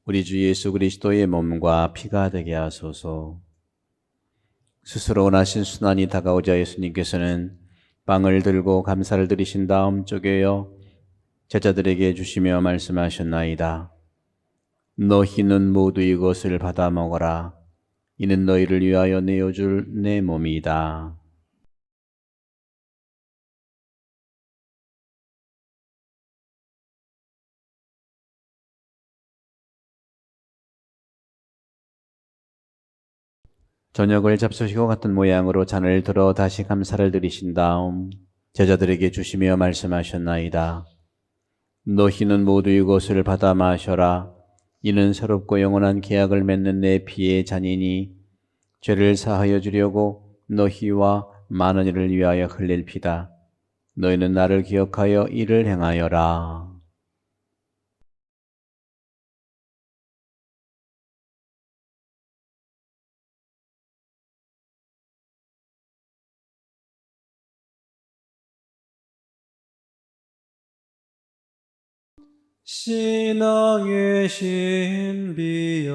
우리 주 예수 그리스도의 몸과 피가 되게 하소서. 스스로 원하신 순환이 다가오자 예수님께서는 빵을 들고 감사를 드리신 다음 쪼개어 제자들에게 주시며 말씀하셨나이다. 너희는 모두 이것을 받아 먹어라. 이는 너희를 위하여 내어줄 내 몸이다. 저녁을 잡수시고 같은 모양으로 잔을 들어 다시 감사를 드리신 다음 제자들에게 주시며 말씀하셨나이다. 너희는 모두 이것을 받아 마셔라. 이는 새롭고 영원한 계약을 맺는 내 피의 잔이니 죄를 사하여 주려고 너희와 많은 이를 위하여 흘릴 피다. 너희는 나를 기억하여 이를 행하여라. 신앙의 신비여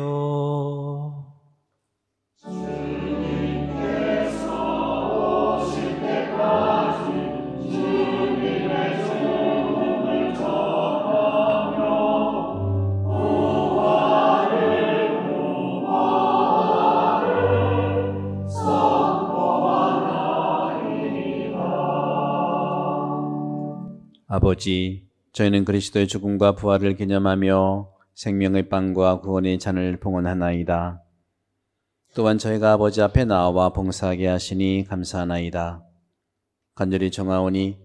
아버지, 저희는 그리스도의 죽음과 부활을 기념하며 생명의 빵과 구원의 잔을 봉헌하나이다. 또한 저희가 아버지 앞에 나와 봉사하게 하시니 감사하나이다. 간절히 정하오니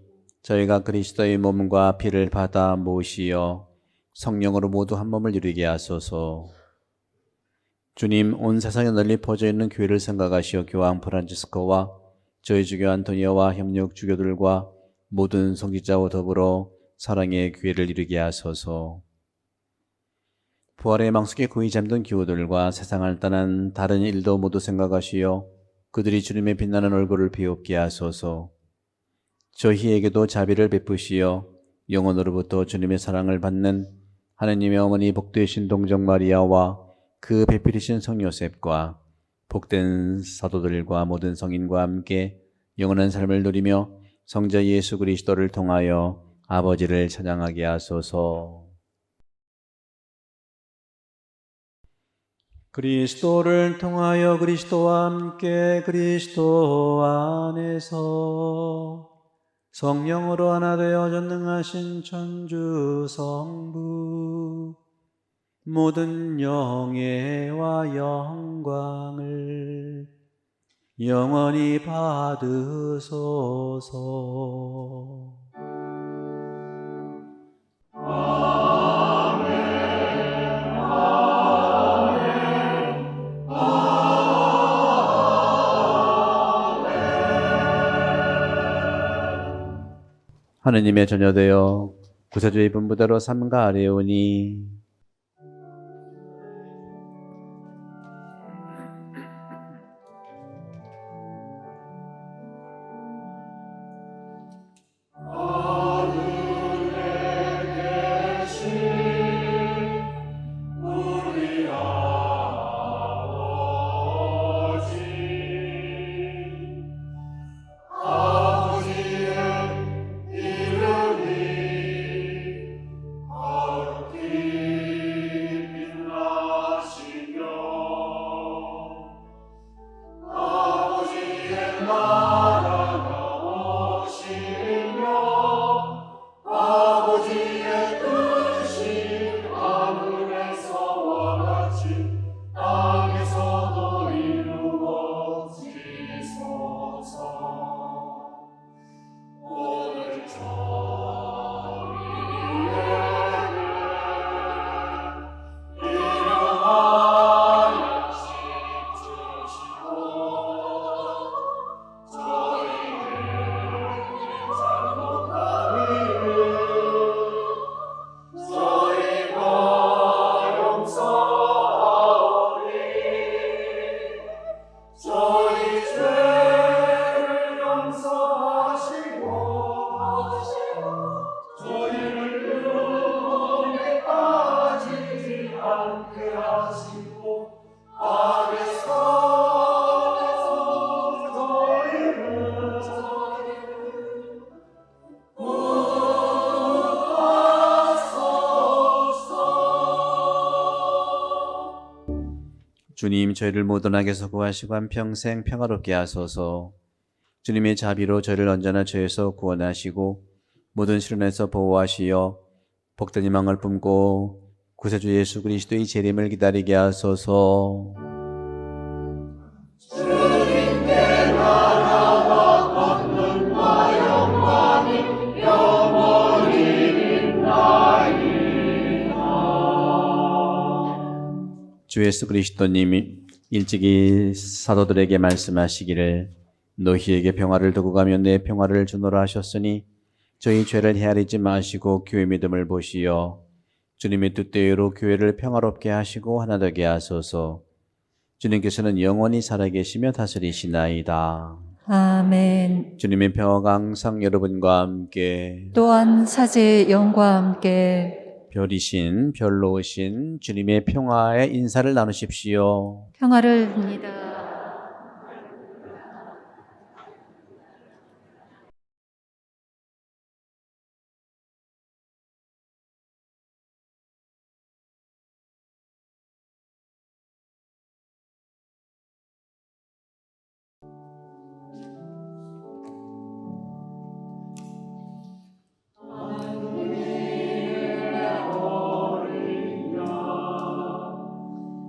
저희가 그리스도의 몸과 피를 받아 모시어 성령으로 모두 한 몸을 이루게 하소서. 주님, 온 세상에 널리 퍼져 있는 교회를 생각하시어 교황 프란치스코와 저희 주교 안토니오와 협력 주교들과 모든 성직자와 더불어 사랑의 교회를 이루게 하소서. 부활의 망속에 고이 잠든 기호들과 세상을 떠난 다른 일도 모두 생각하시어 그들이 주님의 빛나는 얼굴을 비옵게 하소서. 저희에게도 자비를 베푸시어 영원으로부터 주님의 사랑을 받는 하느님의 어머니 복되신 동정 마리아와 그 배필이신 성 요셉과 복된 사도들과 모든 성인과 함께 영원한 삶을 누리며 성자 예수 그리스도를 통하여 아버지를 찬양하게 하소서. 그리스도를 통하여 그리스도와 함께 그리스도 안에서 성령으로 하나 되어 전능하신 천주 성부 모든 영예와 영광을 영원히 받으소서. 하느님의 자녀되어 구세주의 분부대로 삼가 아뢰오니 주님, 저희를 모든 악에서 구하시고 한평생 평화롭게 하소서. 주님의 자비로 저희를 언제나 죄에서 구원하시고 모든 시련에서 보호하시어 복된 희망을 품고 구세주 예수 그리스도의 재림을 기다리게 하소서. 주 예수 그리스도님이 일찍이 사도들에게 말씀하시기를 너희에게 평화를 두고 가며 내 평화를 주노라 하셨으니 저희 죄를 헤아리지 마시고 교회 믿음을 보시어 주님의 뜻대로 교회를 평화롭게 하시고 하나 되게 하소서. 주님께서는 영원히 살아계시며 다스리시나이다. 아멘. 주님의 평화가 항상 여러분과 함께 또한 사제의 영과 함께 별이신 별로 오신 주님의 평화의 인사를 나누십시오. 평화를 빕니다.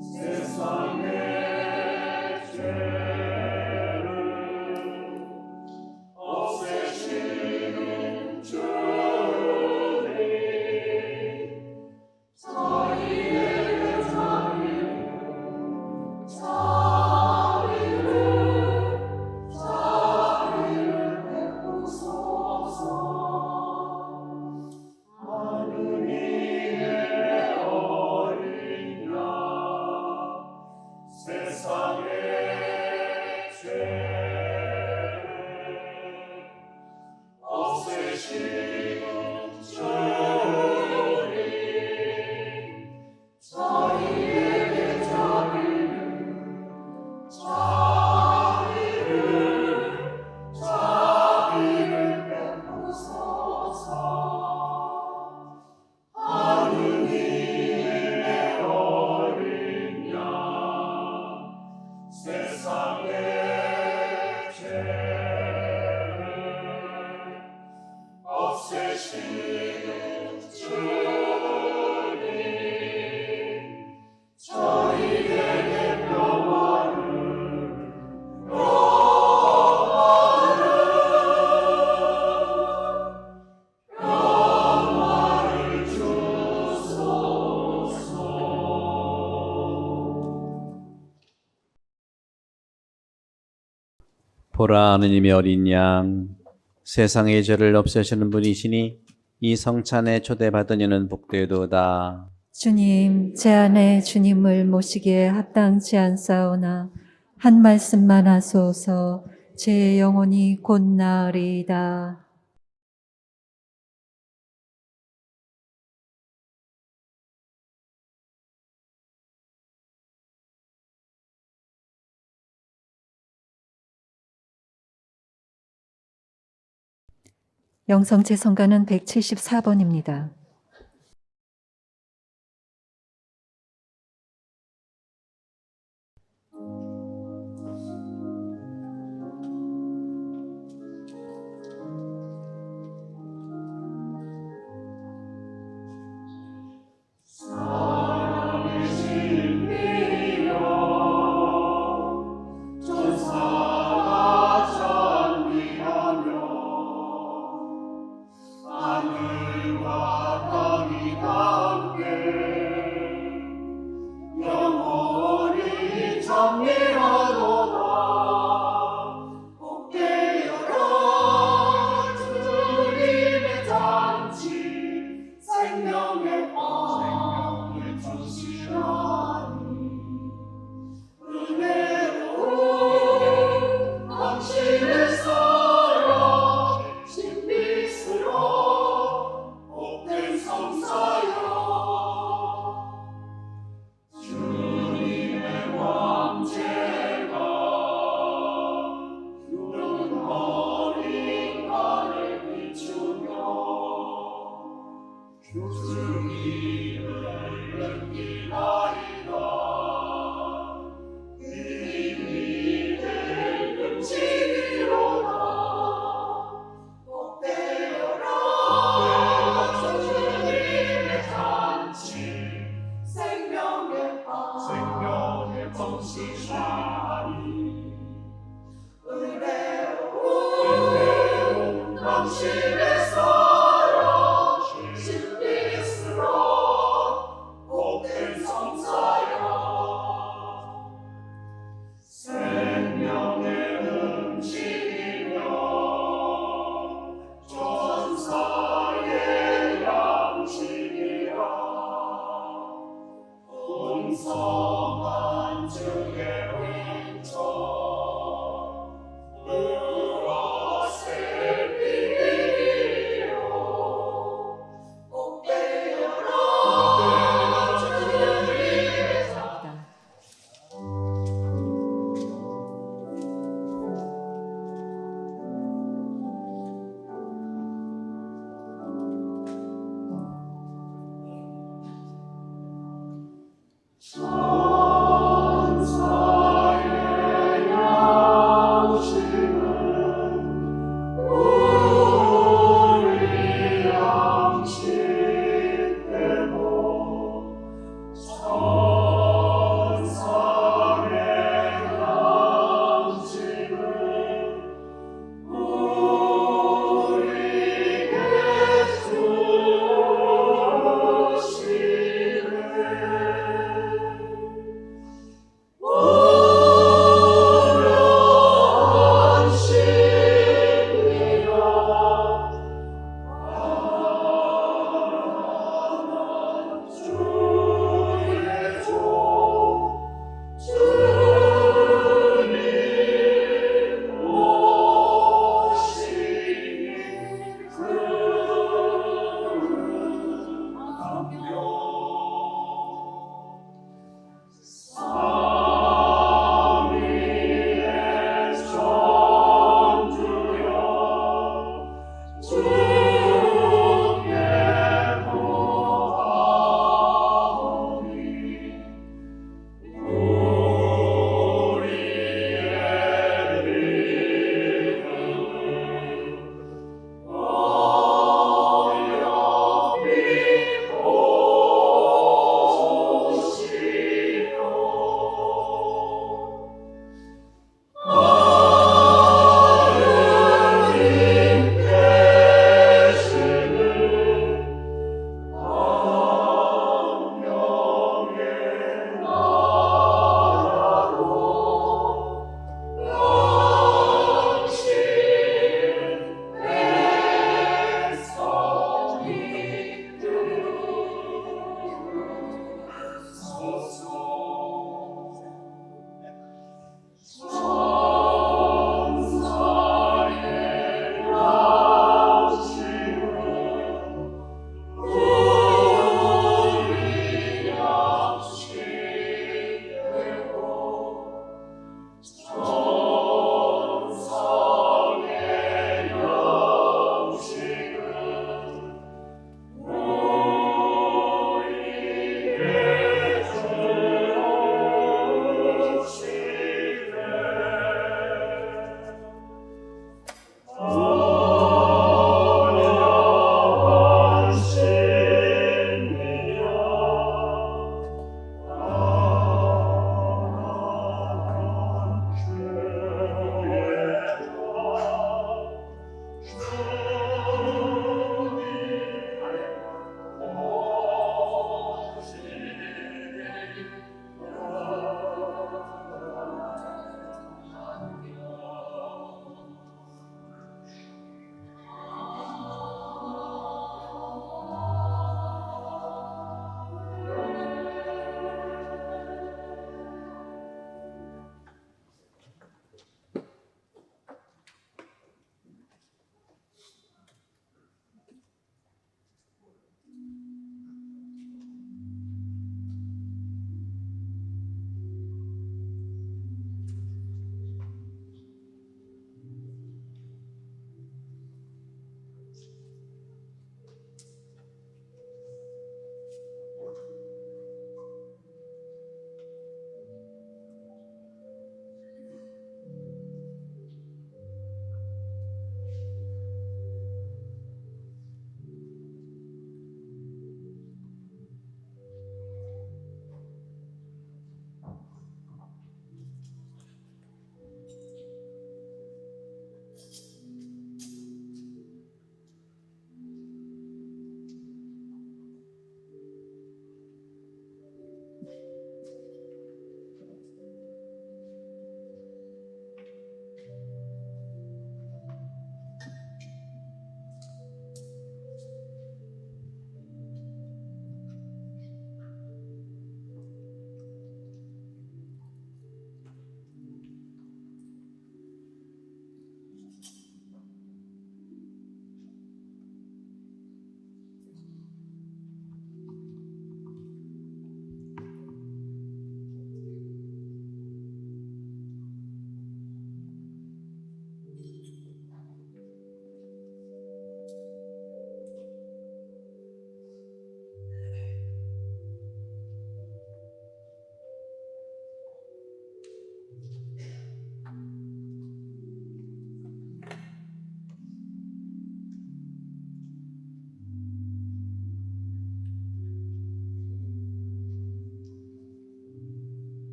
세상에 보라 하느님의 어린 양 세상의 죄를 없애시는 분이시니 이 성찬에 초대받은 이는 복되도다. 주님, 제 안에 주님을 모시기에 합당치 않사오나 한 말씀만 하소서. 제 영혼이 곧 나으리이다. 영성제 성가는 174번입니다. 주님의 왕제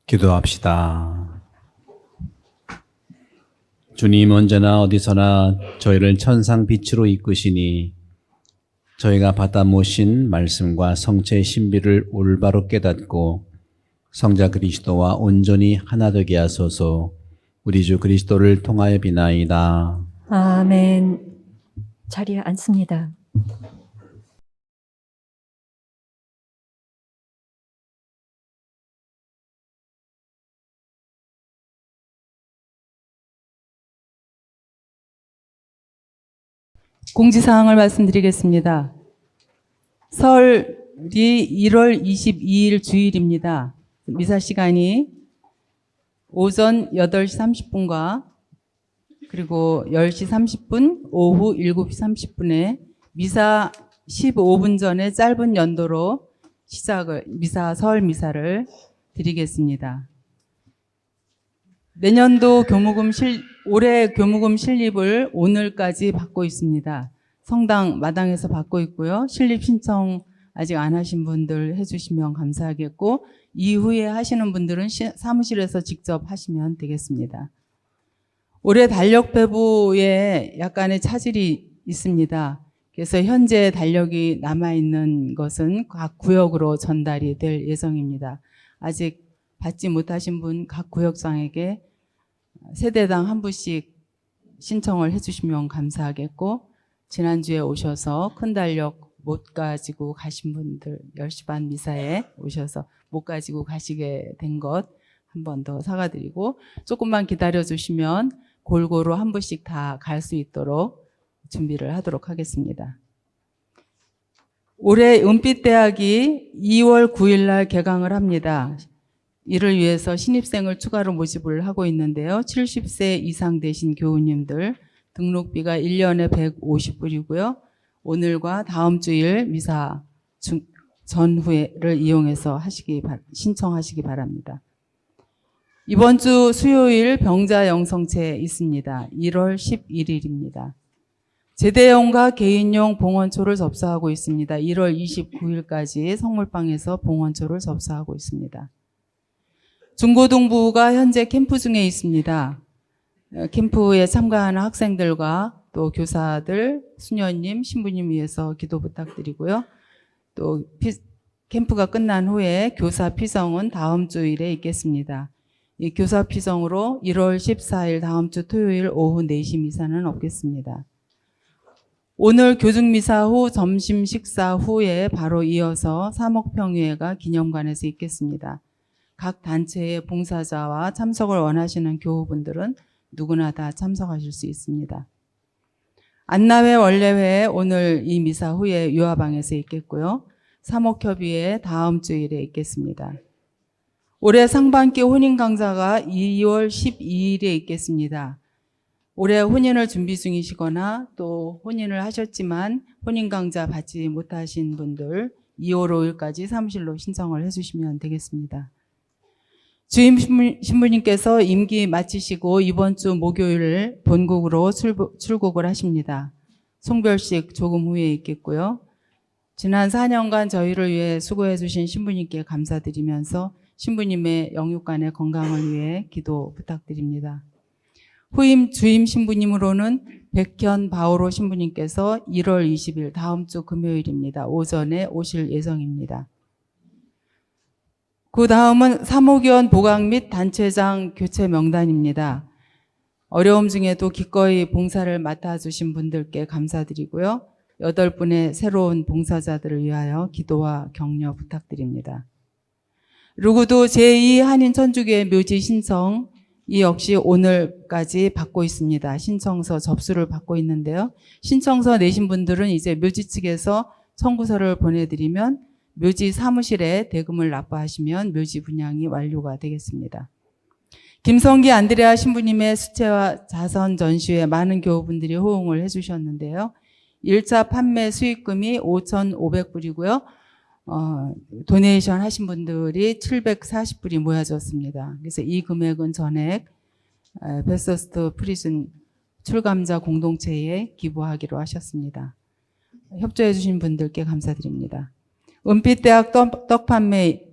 기도합시다. 주님, 언제나 어디서나 저희를 천상 빛으로 이끄시니 저희가 받아 모신 말씀과 성체의 신비를 올바로 깨닫고 성자 그리스도와 온전히 하나 되게 하소서. 우리 주 그리스도를 통하여 비나이다. 아멘. 자리에 앉습니다. 공지사항을 말씀드리겠습니다. 설이 1월 22일 주일입니다. 미사 시간이 오전 8시 30분과 그리고 10시 30분, 오후 7시 30분에 미사 15분 전에 짧은 연도로 설 미사를 드리겠습니다. 내년도 올해 교무금 실립을 오늘까지 받고 있습니다. 성당 마당에서 받고 있고요. 실립 신청 아직 안 하신 분들 해주시면 감사하겠고, 이후에 하시는 분들은 사무실에서 직접 하시면 되겠습니다. 올해 달력 배부에 약간의 차질이 있습니다. 그래서 현재 달력이 남아있는 것은 각 구역으로 전달이 될 예정입니다. 아직 받지 못하신 분 각 구역장에게 세대당 한 분씩 신청을 해주시면 감사하겠고, 지난주에 오셔서 큰 달력 못 가지고 가신 분들 10시 반 미사에 오셔서 못 가지고 가시게 된 것 한 번 더 사과드리고, 조금만 기다려 주시면 골고루 한 분씩 다 갈 수 있도록 준비를 하도록 하겠습니다. 올해 은빛대학이 2월 9일 날 개강을 합니다. 이를 위해서 신입생을 추가로 모집을 하고 있는데요. 70세 이상 되신 교우님들 등록비가 1년에 150불이고요. 오늘과 다음 주일 미사 전후를 이용해서 신청하시기 바랍니다. 이번 주 수요일 병자 영성체 있습니다. 1월 11일입니다. 제대용과 개인용 봉헌초를 접수하고 있습니다. 1월 29일까지 성물방에서 봉헌초를 접수하고 있습니다. 중고등부가 현재 캠프 중에 있습니다. 캠프에 참가하는 학생들과 또 교사들, 수녀님, 신부님 위해서 기도 부탁드리고요. 또 캠프가 끝난 후에 교사 피성은 다음 주일에 있겠습니다. 이 교사 피성으로 1월 14일 다음 주 토요일 오후 4시 미사는 없겠습니다. 오늘 교중미사 후 점심 식사 후에 바로 이어서 사목평회가 기념관에서 있겠습니다. 각 단체의 봉사자와 참석을 원하시는 교우분들은 누구나 다 참석하실 수 있습니다. 안나회 원래회 오늘 이 미사 후에 유아방에서 있겠고요. 사목협의회 다음 주일에 있겠습니다. 올해 상반기 혼인 강사가 2월 12일에 있겠습니다. 올해 혼인을 준비 중이시거나 또 혼인을 하셨지만 혼인 강좌 받지 못하신 분들 2월 5일까지 사무실로 신청을 해주시면 되겠습니다. 주임 신부님께서 임기 마치시고 이번 주 목요일 본국으로 출국을 하십니다. 송별식 조금 후에 있겠고요. 지난 4년간 저희를 위해 수고해 주신 신부님께 감사드리면서 신부님의 영육간의 건강을 위해 기도 부탁드립니다. 후임 주임 신부님으로는 백현 바오로 신부님께서 1월 20일 다음 주 금요일입니다. 오전에 오실 예정입니다. 그 다음은 사목위원 보강 및 단체장 교체 명단입니다. 어려움 중에도 기꺼이 봉사를 맡아주신 분들께 감사드리고요. 8분의 새로운 봉사자들을 위하여 기도와 격려 부탁드립니다. 누구도 제2 한인 천주교회 묘지 신청 이 역시 오늘까지 받고 있습니다. 신청서 접수를 받고 있는데요. 신청서 내신 분들은 이제 묘지 측에서 청구서를 보내드리면 묘지 사무실에 대금을 납부하시면 묘지 분양이 완료가 되겠습니다. 김성기 안드레아 신부님의 수채화 자선 전시회 많은 교우분들이 호응을 해주셨는데요. 1차 판매 수익금이 5,500불이고요. 도네이션 하신 분들이 740불이 모여졌습니다. 그래서 이 금액은 전액 베서스트 프리즌 출감자 공동체에 기부하기로 하셨습니다. 협조해 주신 분들께 감사드립니다. 은빛대학 떡 판매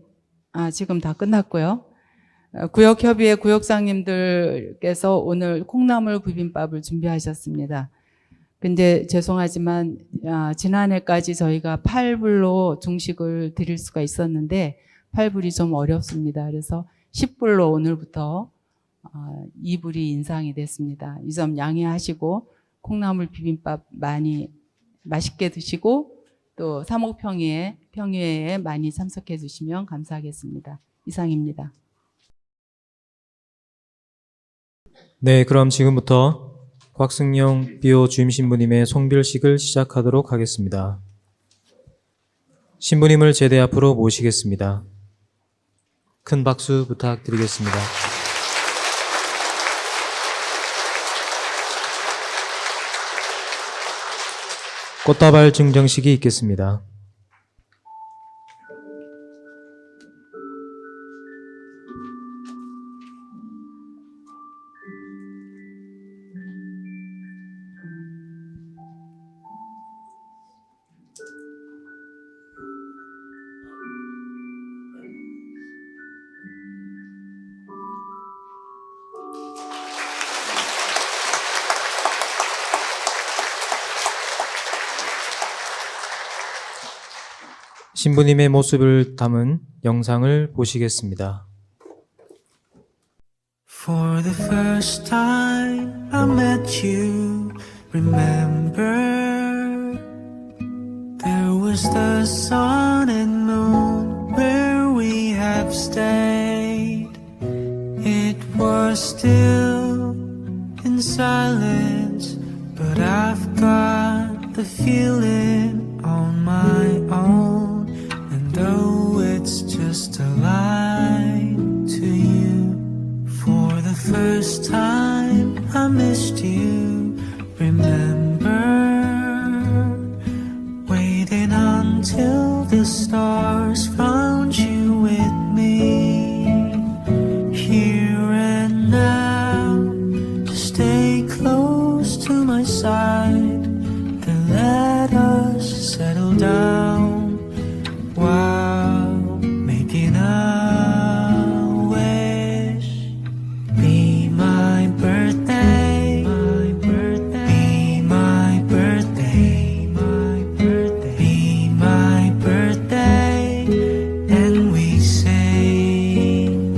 지금 다 끝났고요. 구역협의회 구역장님들께서 오늘 콩나물 비빔밥을 준비하셨습니다. 근데 죄송하지만 지난해까지 저희가 8불로 중식을 드릴 수가 있었는데 8불이 좀 어렵습니다. 그래서 10불로 오늘부터 2불이 인상이 됐습니다. 이 점 양해하시고 콩나물 비빔밥 많이 맛있게 드시고 또 사목평의회에 많이 참석해 주시면 감사하겠습니다. 이상입니다. 네, 그럼 지금부터 곽승영 비오 주임 신부님의 송별식을 시작하도록 하겠습니다. 신부님을 제대 앞으로 모시겠습니다. 큰 박수 부탁드리겠습니다. 꽃다발 증정식이 있겠습니다. 신부님의 모습을 담은 영상을 보시겠습니다. For the first time I met you, remember there was the sun and moon where we have stayed. It was still in silence, but I've got the feeling on my own, and though it's just a line to you. For the first time I missed you, remember waiting until the stars found you with me. Here and now, just stay close to my side, then let us settle down while making a wish. Be my birthday, be my birthday, be my birthday, and we sing.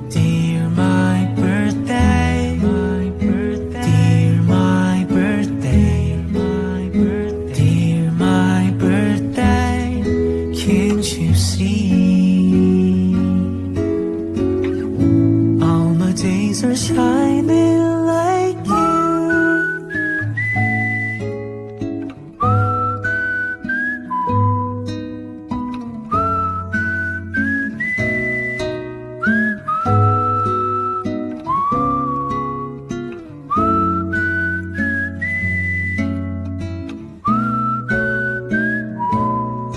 Dear my birthday, dear my birthday, dear my birthday, can't you see? All my days are shining like you.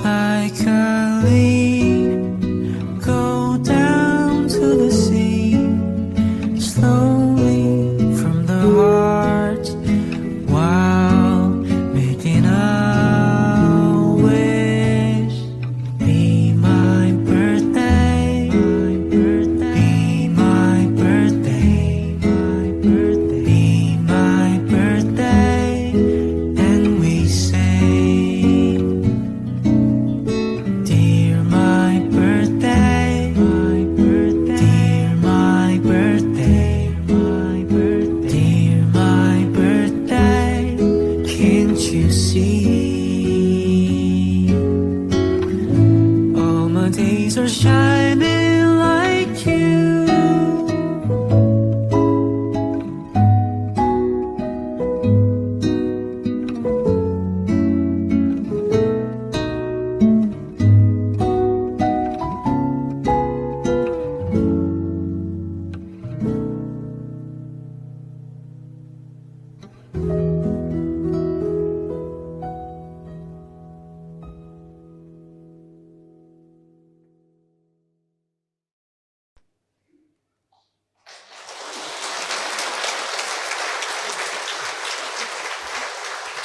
Like a leaf, go down to the sea, slowly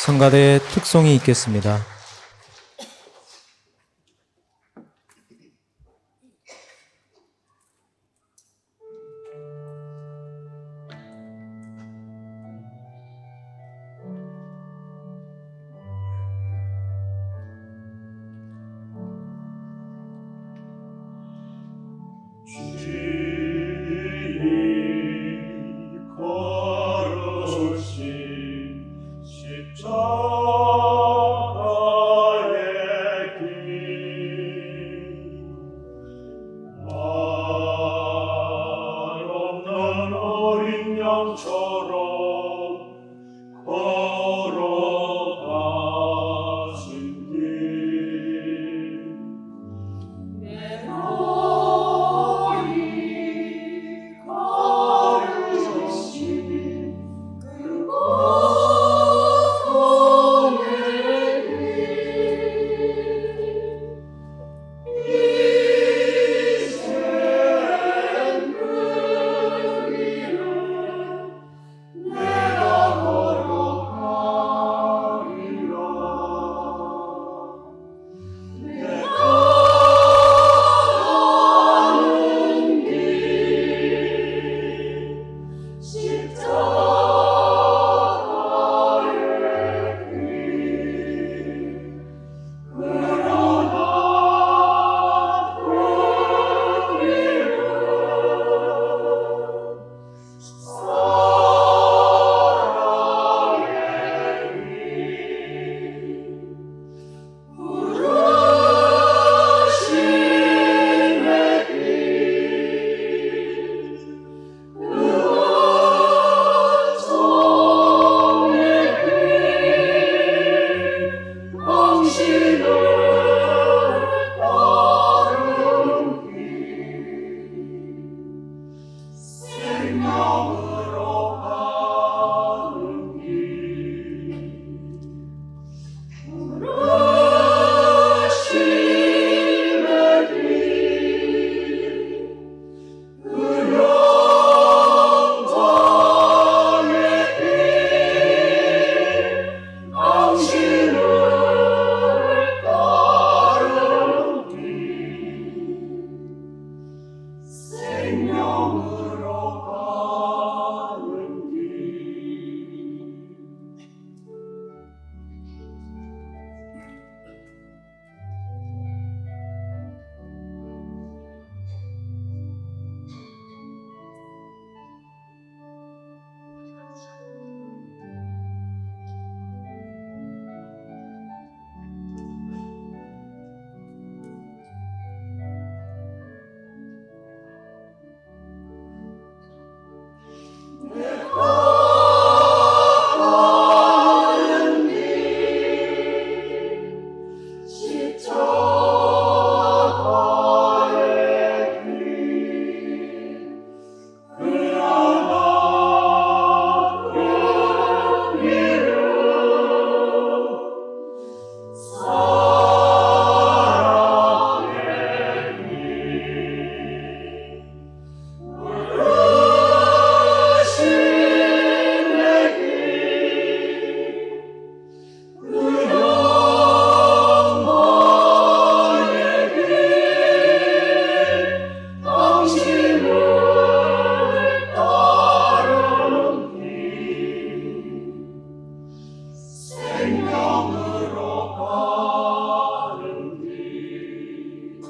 성가대의 특송이 있겠습니다. 걸으신 십자가의 길 말 없는 어린 양처럼 걸어가신 길 내 머리 걸으신 그 고통의 길 이젠 그 길을 내가 걸어가리라 내가 가는 길 십자가의 길 그러나 그 길은 사랑의 길 부르심의 길 그 정의 길 당신을 따르는 길 생명으로 가는 길 부르심의 길 그 영광의 길 당신을 따르는 길 생명으로 가는 길 가는 길 십자가의 길 그러나 그 길은 사랑의 길 부르심의 길 그 영광의 길 당신을 따르는 길 생명으로 가는 길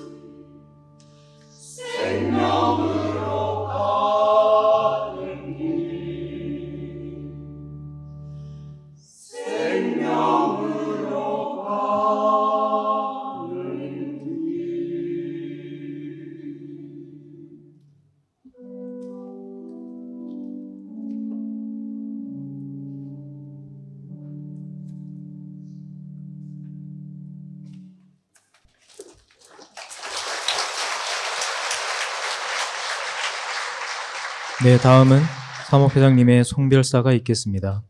생명으로 가는 길 생명으로 가는 길 네, 다음은 사목회장님의 송별사가 있겠습니다.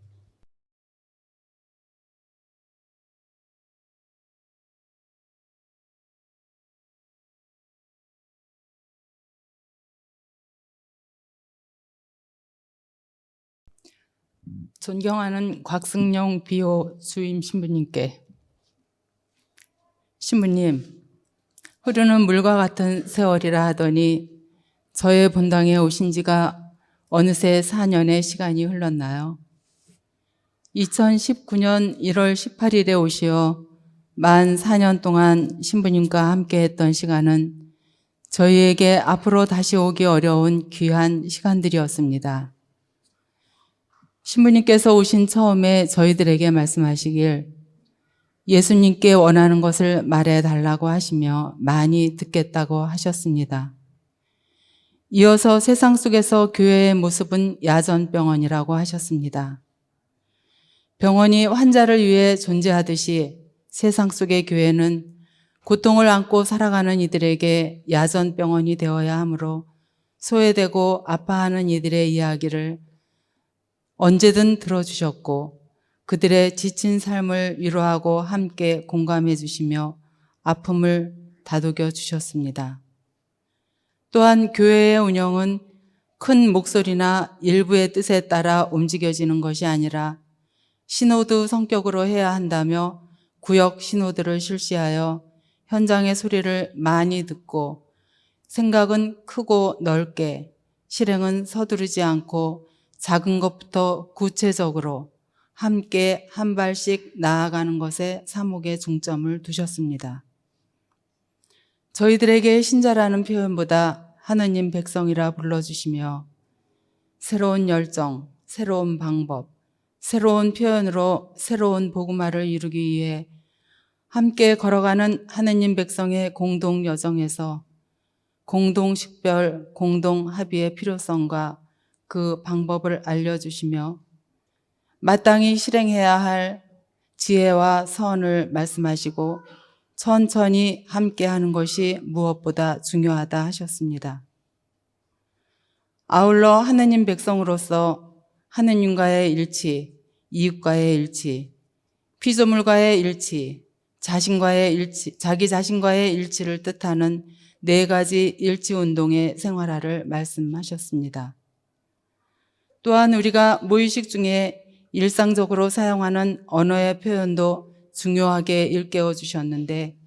존경하는 곽승용 비호 주임 신부님께, 신부님, 흐르는 물과 같은 세월이라 하더니 저의 본당에 오신 지가 어느새 4년의 시간이 흘렀나요? 2019년 1월 18일에 오시어 만 4년 동안 신부님과 함께 했던 시간은 저희에게 앞으로 다시 오기 어려운 귀한 시간들이었습니다. 신부님께서 오신 처음에 저희들에게 말씀하시길 예수님께 원하는 것을 말해달라고 하시며 많이 듣겠다고 하셨습니다. 이어서 세상 속에서 교회의 모습은 야전병원이라고 하셨습니다. 병원이 환자를 위해 존재하듯이 세상 속의 교회는 고통을 안고 살아가는 이들에게 야전병원이 되어야 하므로 소외되고 아파하는 이들의 이야기를 언제든 들어주셨고 그들의 지친 삶을 위로하고 함께 공감해 주시며 아픔을 다독여 주셨습니다. 또한 교회의 운영은 큰 목소리나 일부의 뜻에 따라 움직여지는 것이 아니라 시노드 성격으로 해야 한다며 구역 시노드를 실시하여 현장의 소리를 많이 듣고 생각은 크고 넓게, 실행은 서두르지 않고 작은 것부터 구체적으로 함께 한 발씩 나아가는 것에 사목의 중점을 두셨습니다. 저희들에게 신자라는 표현보다 하느님 백성이라 불러주시며 새로운 열정, 새로운 방법, 새로운 표현으로 새로운 복음화를 이루기 위해 함께 걸어가는 하느님 백성의 공동 여정에서 공동 식별, 공동 합의의 필요성과 그 방법을 알려주시며 마땅히 실행해야 할 지혜와 선을 말씀하시고 천천히 함께하는 것이 무엇보다 중요하다 하셨습니다. 아울러 하느님 백성으로서 하느님과의 일치, 이웃과의 일치, 피조물과의 일치, 자기 자신과의 일치를 뜻하는 4가지 일치 운동의 생활화를 말씀하셨습니다. 또한 우리가 무의식 중에 일상적으로 사용하는 언어의 표현도 중요하게 일깨워 주셨는데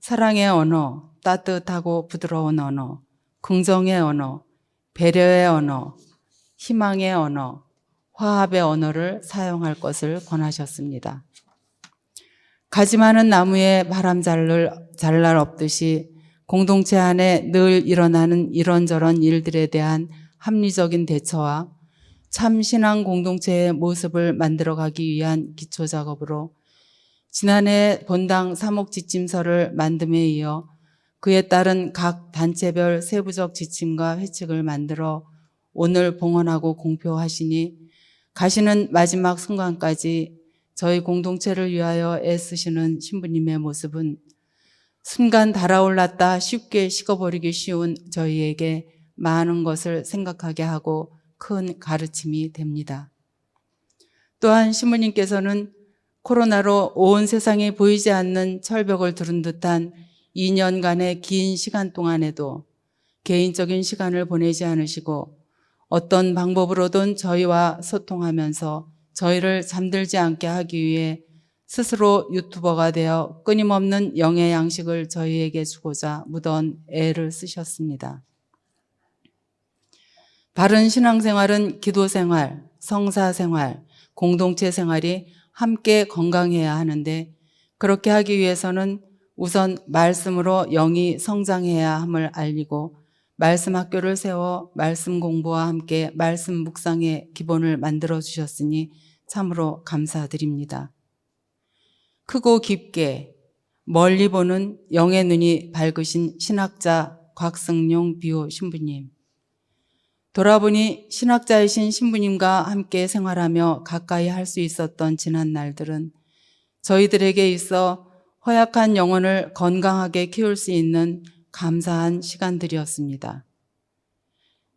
사랑의 언어, 따뜻하고 부드러운 언어, 긍정의 언어, 배려의 언어, 희망의 언어, 화합의 언어를 사용할 것을 권하셨습니다. 가지 많은 나무에 바람 잘 날 없듯이 공동체 안에 늘 일어나는 이런저런 일들에 대한 합리적인 대처와 참 신앙 공동체의 모습을 만들어가기 위한 기초 작업으로 지난해 본당 사목 지침서를 만듦에 이어 그에 따른 각 단체별 세부적 지침과 회칙을 만들어 오늘 봉헌하고 공표하시니 가시는 마지막 순간까지 저희 공동체를 위하여 애쓰시는 신부님의 모습은 순간 달아올랐다 쉽게 식어버리기 쉬운 저희에게 많은 것을 생각하게 하고 큰 가르침이 됩니다. 또한 신부님께서는 코로나로 온 세상에 보이지 않는 철벽을 두른 듯한 2년간의 긴 시간 동안에도 개인적인 시간을 보내지 않으시고 어떤 방법으로든 저희와 소통하면서 저희를 잠들지 않게 하기 위해 스스로 유튜버가 되어 끊임없는 영의 양식을 저희에게 주고자 무더운 애를 쓰셨습니다. 바른 신앙생활은 기도생활, 성사생활, 공동체 생활이 함께 건강해야 하는데 그렇게 하기 위해서는 우선 말씀으로 영이 성장해야 함을 알리고 말씀 학교를 세워 말씀 공부와 함께 말씀 묵상의 기본을 만들어 주셨으니 참으로 감사드립니다. 크고 깊게 멀리 보는 영의 눈이 밝으신 신학자 곽승용 비호 신부님, 돌아보니 신학자이신 신부님과 함께 생활하며 가까이 할 수 있었던 지난 날들은 저희들에게 있어 허약한 영혼을 건강하게 키울 수 있는 감사한 시간들이었습니다.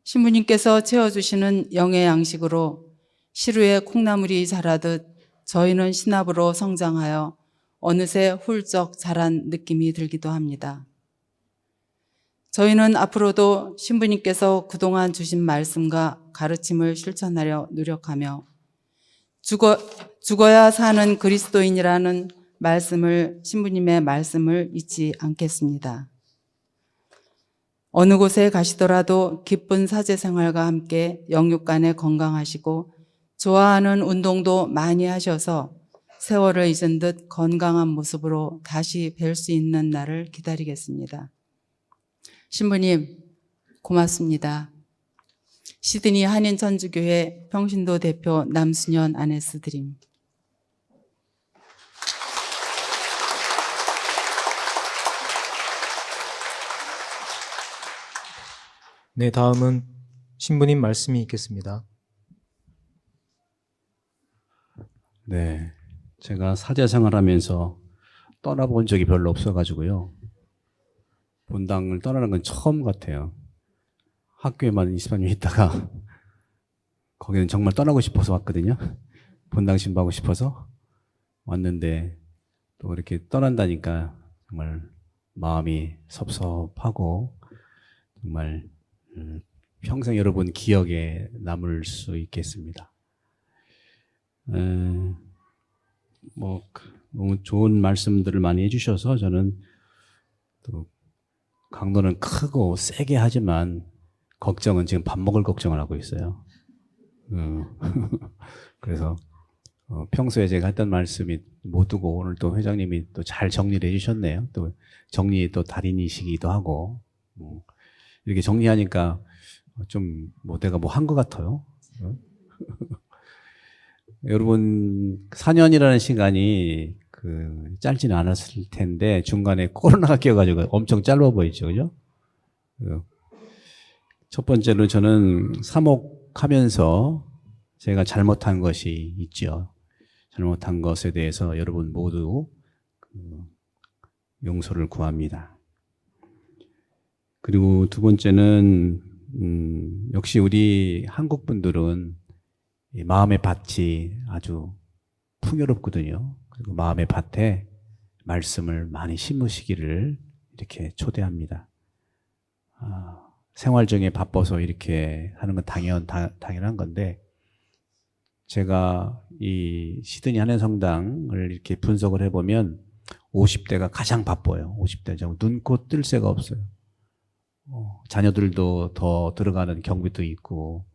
신부님께서 채워주시는 영의 양식으로 시루에 콩나물이 자라듯 저희는 신압으로 성장하여 어느새 훌쩍 자란 느낌이 들기도 합니다. 저희는 앞으로도 신부님께서 그동안 주신 말씀과 가르침을 실천하려 노력하며 죽어야 사는 그리스도인이라는 신부님의 말씀을 잊지 않겠습니다. 어느 곳에 가시더라도 기쁜 사제 생활과 함께 영육 간에 건강하시고 좋아하는 운동도 많이 하셔서 세월을 잊은 듯 건강한 모습으로 다시 뵐 수 있는 날을 기다리겠습니다. 신부님, 고맙습니다. 시드니 한인천주교회 평신도 대표 남순현 아네스 드림. 네, 다음은 신부님 말씀이 있겠습니다. 네, 제가 사제 생활하면서 떠나본 적이 별로 없어가지고요. 본당을 떠나는 건 처음 같아요. 학교에만 23년 있다가 거기는 정말 떠나고 싶어서 왔거든요. 본당 신부하고 싶어서 왔는데 또 이렇게 떠난다니까 정말 마음이 섭섭하고 정말 평생 여러분 기억에 남을 수 있겠습니다. 너무 좋은 말씀들을 많이 해주셔서 저는 또 강도는 크고 세게 하지만 걱정은 지금 밥 먹을 걱정을 하고 있어요. 그래서 평소에 제가 했던 말씀이 못 두고 오늘 또 회장님이 또 잘 정리를 해주셨네요. 또 정리 또 달인이시기도 하고 이렇게 정리하니까 좀 내가 한 것 같아요. 여러분 4년이라는 시간이 짧지는 않았을 텐데 중간에 코로나가 껴가지고 엄청 짧아 보이죠, 그죠? 첫 번째로 저는 사목하면서 제가 잘못한 것이 있죠. 잘못한 것에 대해서 여러분 모두 용서를 구합니다. 그리고 두 번째는 역시 우리 한국 분들은 이 마음의 밭이 아주 풍요롭거든요. 그리고 마음의 밭에 말씀을 많이 심으시기를 이렇게 초대합니다. 생활 중에 바빠서 이렇게 하는 건 당연한 건데 제가 이 시드니 한인성당을 이렇게 분석을 해보면 50대가 가장 바빠요. 50대 정도 눈코 뜰 새가 없어요. 자녀들도 더 들어가는 경비도 있고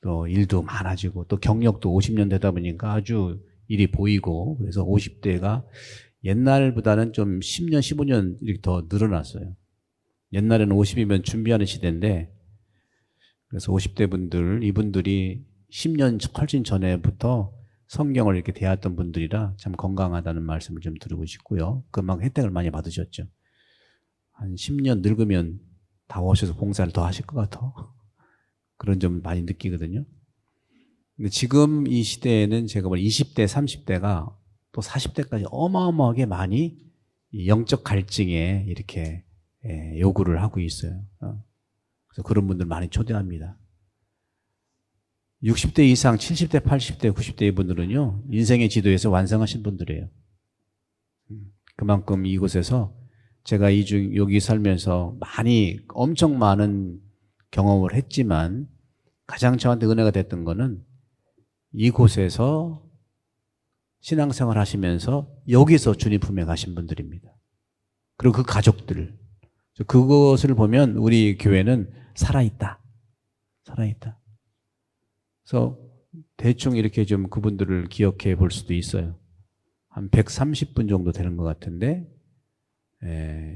또 일도 많아지고 또 경력도 50년 되다 보니까 아주 일이 보이고 그래서 50대가 옛날보다는 좀 10년, 15년 이렇게 더 늘어났어요. 옛날에는 50이면 준비하는 시대인데 그래서 50대 분들, 이분들이 10년 훨씬 전에부터 성경을 이렇게 대했던 분들이라 참 건강하다는 말씀을 좀 드리고 싶고요. 그만큼 혜택을 많이 받으셨죠. 한 10년 늙으면 다 오셔서 봉사를 더 하실 것 같아. 그런 점 많이 느끼거든요. 근데 지금 이 시대에는 제가 볼 20대, 30대가 또 40대까지 어마어마하게 많이 이 영적 갈증에 이렇게 요구를 하고 있어요. 그래서 그런 분들 많이 초대합니다. 60대 이상, 70대, 80대, 90대 이분들은요, 인생의 지도에서 완성하신 분들이에요. 그만큼 이곳에서 제가 여기 살면서 엄청 많은 경험을 했지만 가장 저한테 은혜가 됐던 거는 이곳에서 신앙생활 하시면서 여기서 주님 품에 가신 분들입니다. 그리고 그 가족들. 그것을 보면 우리 교회는 살아있다. 살아있다. 그래서 대충 이렇게 좀 그분들을 기억해 볼 수도 있어요. 한 130분 정도 되는 것 같은데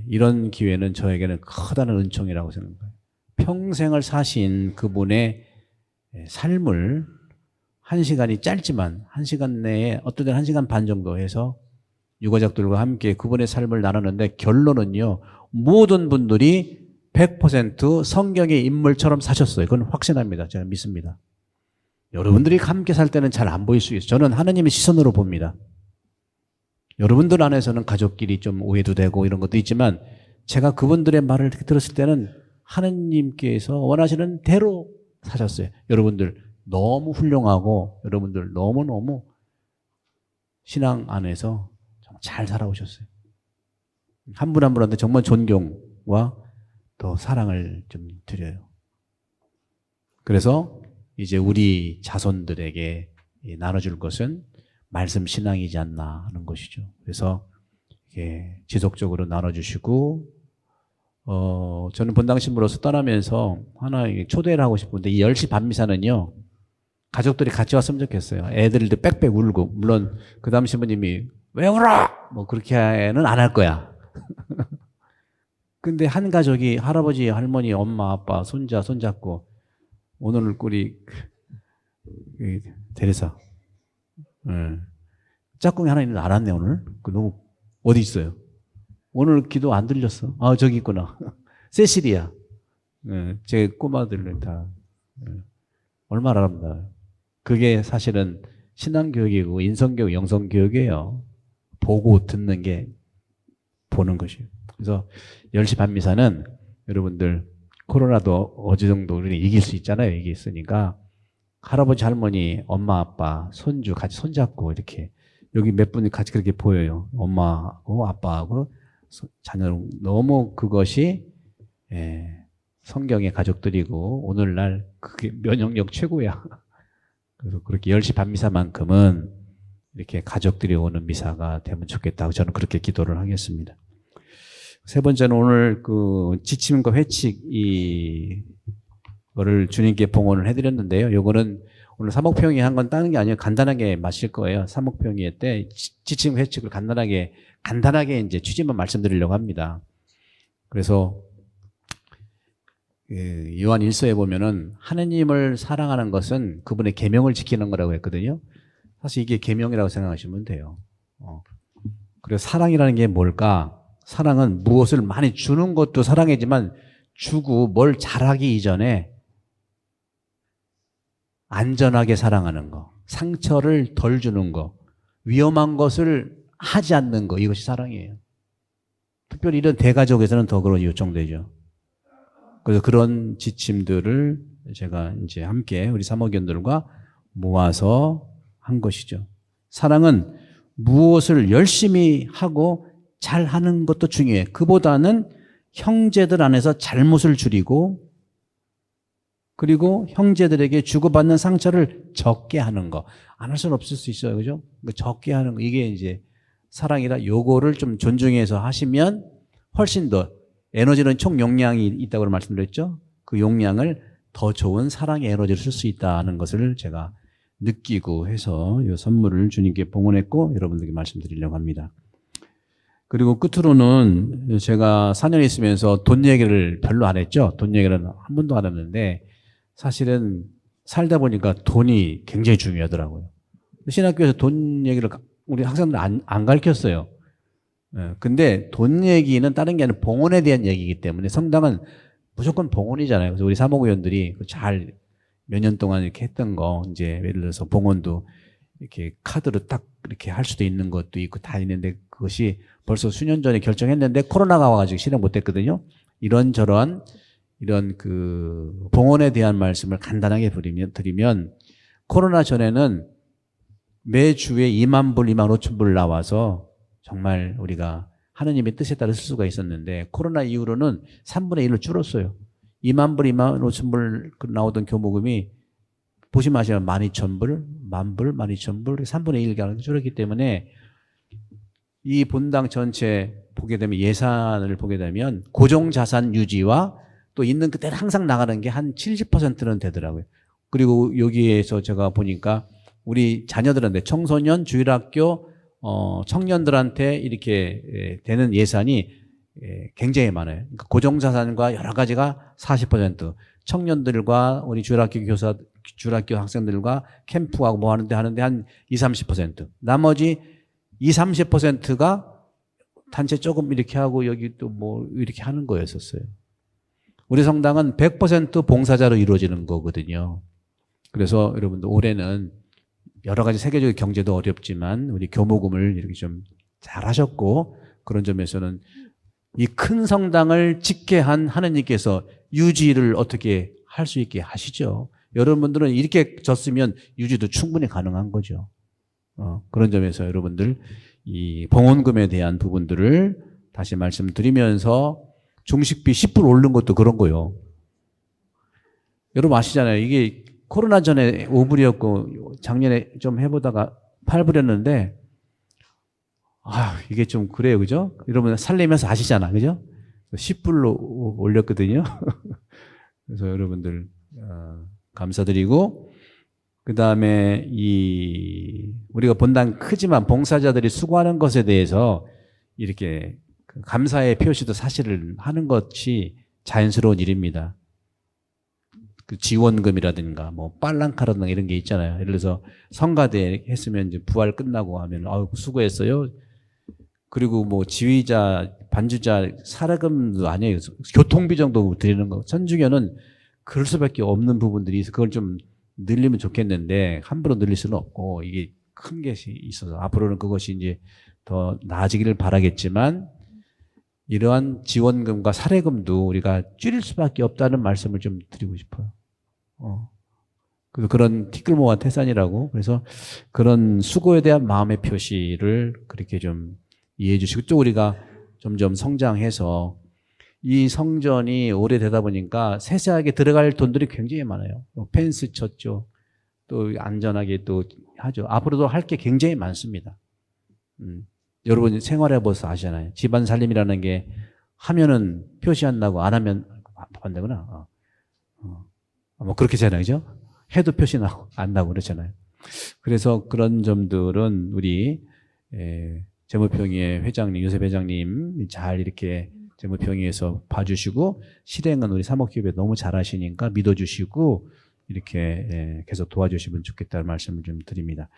이런 기회는 저에게는 커다란 은총이라고 생각해요. 평생을 사신 그분의 삶을 1시간이 짧지만 1시간 내에 어떤 때는 1시간 반 정도 해서 유가족들과 함께 그분의 삶을 나누는데 결론은요. 모든 분들이 100% 성경의 인물처럼 사셨어요. 그건 확신합니다. 제가 믿습니다. 여러분들이 함께 살 때는 잘 안 보일 수 있어요. 저는 하나님의 시선으로 봅니다. 여러분들 안에서는 가족끼리 좀 오해도 되고 이런 것도 있지만 제가 그분들의 말을 이렇게 들었을 때는 하나님께서 원하시는 대로 사셨어요. 여러분들 너무 훌륭하고 여러분들 너무너무 신앙 안에서 잘 살아오셨어요. 한 분 한 분한테 정말 존경과 또 사랑을 좀 드려요. 그래서 이제 우리 자손들에게 나눠줄 것은 말씀 신앙이지 않나 하는 것이죠. 그래서 이게 지속적으로 나눠주시고, 저는 본당 신부로서 떠나면서 하나 초대를 하고 싶은데, 이 10시 반미사는요, 가족들이 같이 왔으면 좋겠어요. 애들도 빽빽 울고, 물론 그 다음 신부님이 왜 울어! 뭐 그렇게는 안 할 거야. 근데 한 가족이 할아버지, 할머니, 엄마, 아빠, 손자, 손잡고, 오늘 우리 대리사, 짝꿍이 하나 있는데 안 왔네 오늘. 그 너무 어디 있어요? 오늘 기도 안 들렸어. 아 저기 있구나. 세시리아. 제 꼬마들은 다 얼마나 아름다워요. 그게 사실은 신앙교육이고 인성교육, 영성교육이에요. 보고 듣는 게 보는 것이에요. 그래서 10시 반 미사는 여러분들 코로나도 어느 정도 우리는 이길 수 있잖아요. 이게 있으니까 할아버지, 할머니, 엄마, 아빠, 손주 같이 손잡고 이렇게 여기 몇 분이 같이 그렇게 보여요. 엄마하고 아빠하고 자녀. 너무 그것이 성경의 가족들이고 오늘날 그게 면역력 최고야. 그래서 그렇게 10시 반 미사만큼은 이렇게 가족들이 오는 미사가 되면 좋겠다고 저는 그렇게 기도를 하겠습니다. 세 번째는 오늘 그 지침과 회칙 이거를 주님께 봉헌을 해드렸는데요. 요거는 오늘 사목평이 한 건 다른 게 아니에요. 간단하게 마실 거예요. 사목평이 때 지침 회칙을 간단하게 이제 취지만 말씀드리려고 합니다. 그래서 요한 1서에 보면은 하느님을 사랑하는 것은 그분의 계명을 지키는 거라고 했거든요. 사실 이게 계명이라고 생각하시면 돼요. 그래서 사랑이라는 게 뭘까? 사랑은 무엇을 많이 주는 것도 사랑이지만 주고 뭘 잘하기 이전에 안전하게 사랑하는 거, 상처를 덜 주는 거, 위험한 것을 하지 않는 거, 이것이 사랑이에요. 특별히 이런 대가족에서는 더 그런 요청되죠. 그래서 그런 지침들을 제가 이제 함께 우리 사모견들과 모아서 한 것이죠. 사랑은 무엇을 열심히 하고 잘 하는 것도 중요해. 그보다는 형제들 안에서 잘못을 줄이고 그리고 형제들에게 주고받는 상처를 적게 하는 거. 안 할 수는 없을 수 있어요. 그죠? 적게 하는 거. 이게 이제 사랑이라 요거를 좀 존중해서 하시면 훨씬 더 에너지는 총 용량이 있다고 말씀드렸죠. 그 용량을 더 좋은 사랑의 에너지를 쓸 수 있다는 것을 제가 느끼고 해서 이 선물을 주님께 봉헌했고 여러분들께 말씀드리려고 합니다. 그리고 끝으로는 제가 4년 있으면서 돈 얘기를 별로 안 했죠. 돈 얘기는 한 번도 안 했는데 사실은 살다 보니까 돈이 굉장히 중요하더라고요. 신학교에서 돈 얘기를 우리 학생들 안 가르쳤어요. 근데 돈 얘기는 다른 게 아니라 봉헌에 대한 얘기이기 때문에 성당은 무조건 봉헌이잖아요. 그래서 우리 사모의원들이 잘 몇 년 동안 이렇게 했던 거 이제 예를 들어서 봉헌도 이렇게 카드로 딱 이렇게 할 수도 있는 것도 있고 다 있는데 그것이 벌써 수년 전에 결정했는데 코로나가 와가지고 실행 못했거든요. 이런저런 이런 그 봉헌에 대한 말씀을 간단하게 드리면 코로나 전에는 매주에 2만 불, 2만 5천 불 나와서 정말 우리가 하느님의 뜻에 따라 쓸 수가 있었는데 코로나 이후로는 3분의 1로 줄었어요. 2만 불, 2만 5천 불 나오던 교모금이 보시면 아시면 12,000불, 10,000불, 12,000불, 3분의 1가 줄었기 때문에 이 본당 전체 보게 되면 예산을 보게 되면 고정자산 유지와 또 있는 그대로 항상 나가는 게 한 70%는 되더라고요. 그리고 여기에서 제가 보니까 우리 자녀들한테 청소년, 주일학교, 청년들한테 이렇게 되는 예산이 굉장히 많아요. 그러니까 고정자산과 여러 가지가 40%, 청년들과 우리 주일학교 교사, 주일학교 학생들과 캠프하고 뭐 하는데 한 20-30%. 나머지 20-30%가 단체 조금 이렇게 하고 여기 또 뭐 이렇게 하는 거였었어요. 우리 성당은 100% 봉사자로 이루어지는 거거든요. 그래서 여러분들 올해는 여러 가지 세계적인 경제도 어렵지만 우리 교모금을 이렇게 좀 잘하셨고 그런 점에서는 이 큰 성당을 짓게 한 하느님께서 유지를 어떻게 할 수 있게 하시죠. 여러분들은 이렇게 졌으면 유지도 충분히 가능한 거죠. 그런 점에서 여러분들 이 봉헌금에 대한 부분들을 다시 말씀드리면서 중식비 10% 오른 것도 그런 거예요. 여러분 아시잖아요. 이게 코로나 전에 5불이었고 작년에 좀 해보다가 8불이었는데 이게 좀 그래요. 그죠? 여러분 살리면서 아시잖아. 그죠? 10불로 올렸거든요. 그래서 여러분들 감사드리고 그 다음에 우리가 본당 크지만 봉사자들이 수고하는 것에 대해서 이렇게 감사의 표시도 사실을 하는 것이 자연스러운 일입니다. 그 지원금이라든가 뭐 빨랑카라든가 이런 게 있잖아요. 예를 들어서 성가대 했으면 이제 부활 끝나고 하면 수고했어요. 그리고 뭐 지휘자, 반주자 사례금도 아니에요. 교통비 정도 드리는 거. 천주교는 그럴 수밖에 없는 부분들이 있어서 그걸 좀 늘리면 좋겠는데 함부로 늘릴 수는 없고 이게 큰 것이 있어서 앞으로는 그것이 이제 더 나아지기를 바라겠지만 이러한 지원금과 사례금도 우리가 줄일 수밖에 없다는 말씀을 좀 드리고 싶어요. 그런 티끌모아 태산이라고 그래서 그런 수고에 대한 마음의 표시를 그렇게 좀 이해해 주시고 또 우리가 점점 성장해서 이 성전이 오래되다 보니까 세세하게 들어갈 돈들이 굉장히 많아요. 펜스 쳤죠. 또 안전하게 또 하죠. 앞으로도 할 게 굉장히 많습니다. 여러분 생활해 보셔서 아시잖아요. 집안 살림이라는 게 하면은 표시 안 나고 안 하면 안 되구나. 뭐 그렇게 하잖아요. 그죠? 해도 표시 나고 안 나고 그렇잖아요. 그래서 그런 점들은 우리 재무평의회 회장님, 요셉 회장님 잘 이렇게 재무평의회에서 봐주시고 실행은 우리 사목협의회 너무 잘하시니까 믿어주시고 이렇게 계속 도와주시면 좋겠다는 말씀을 좀 드립니다.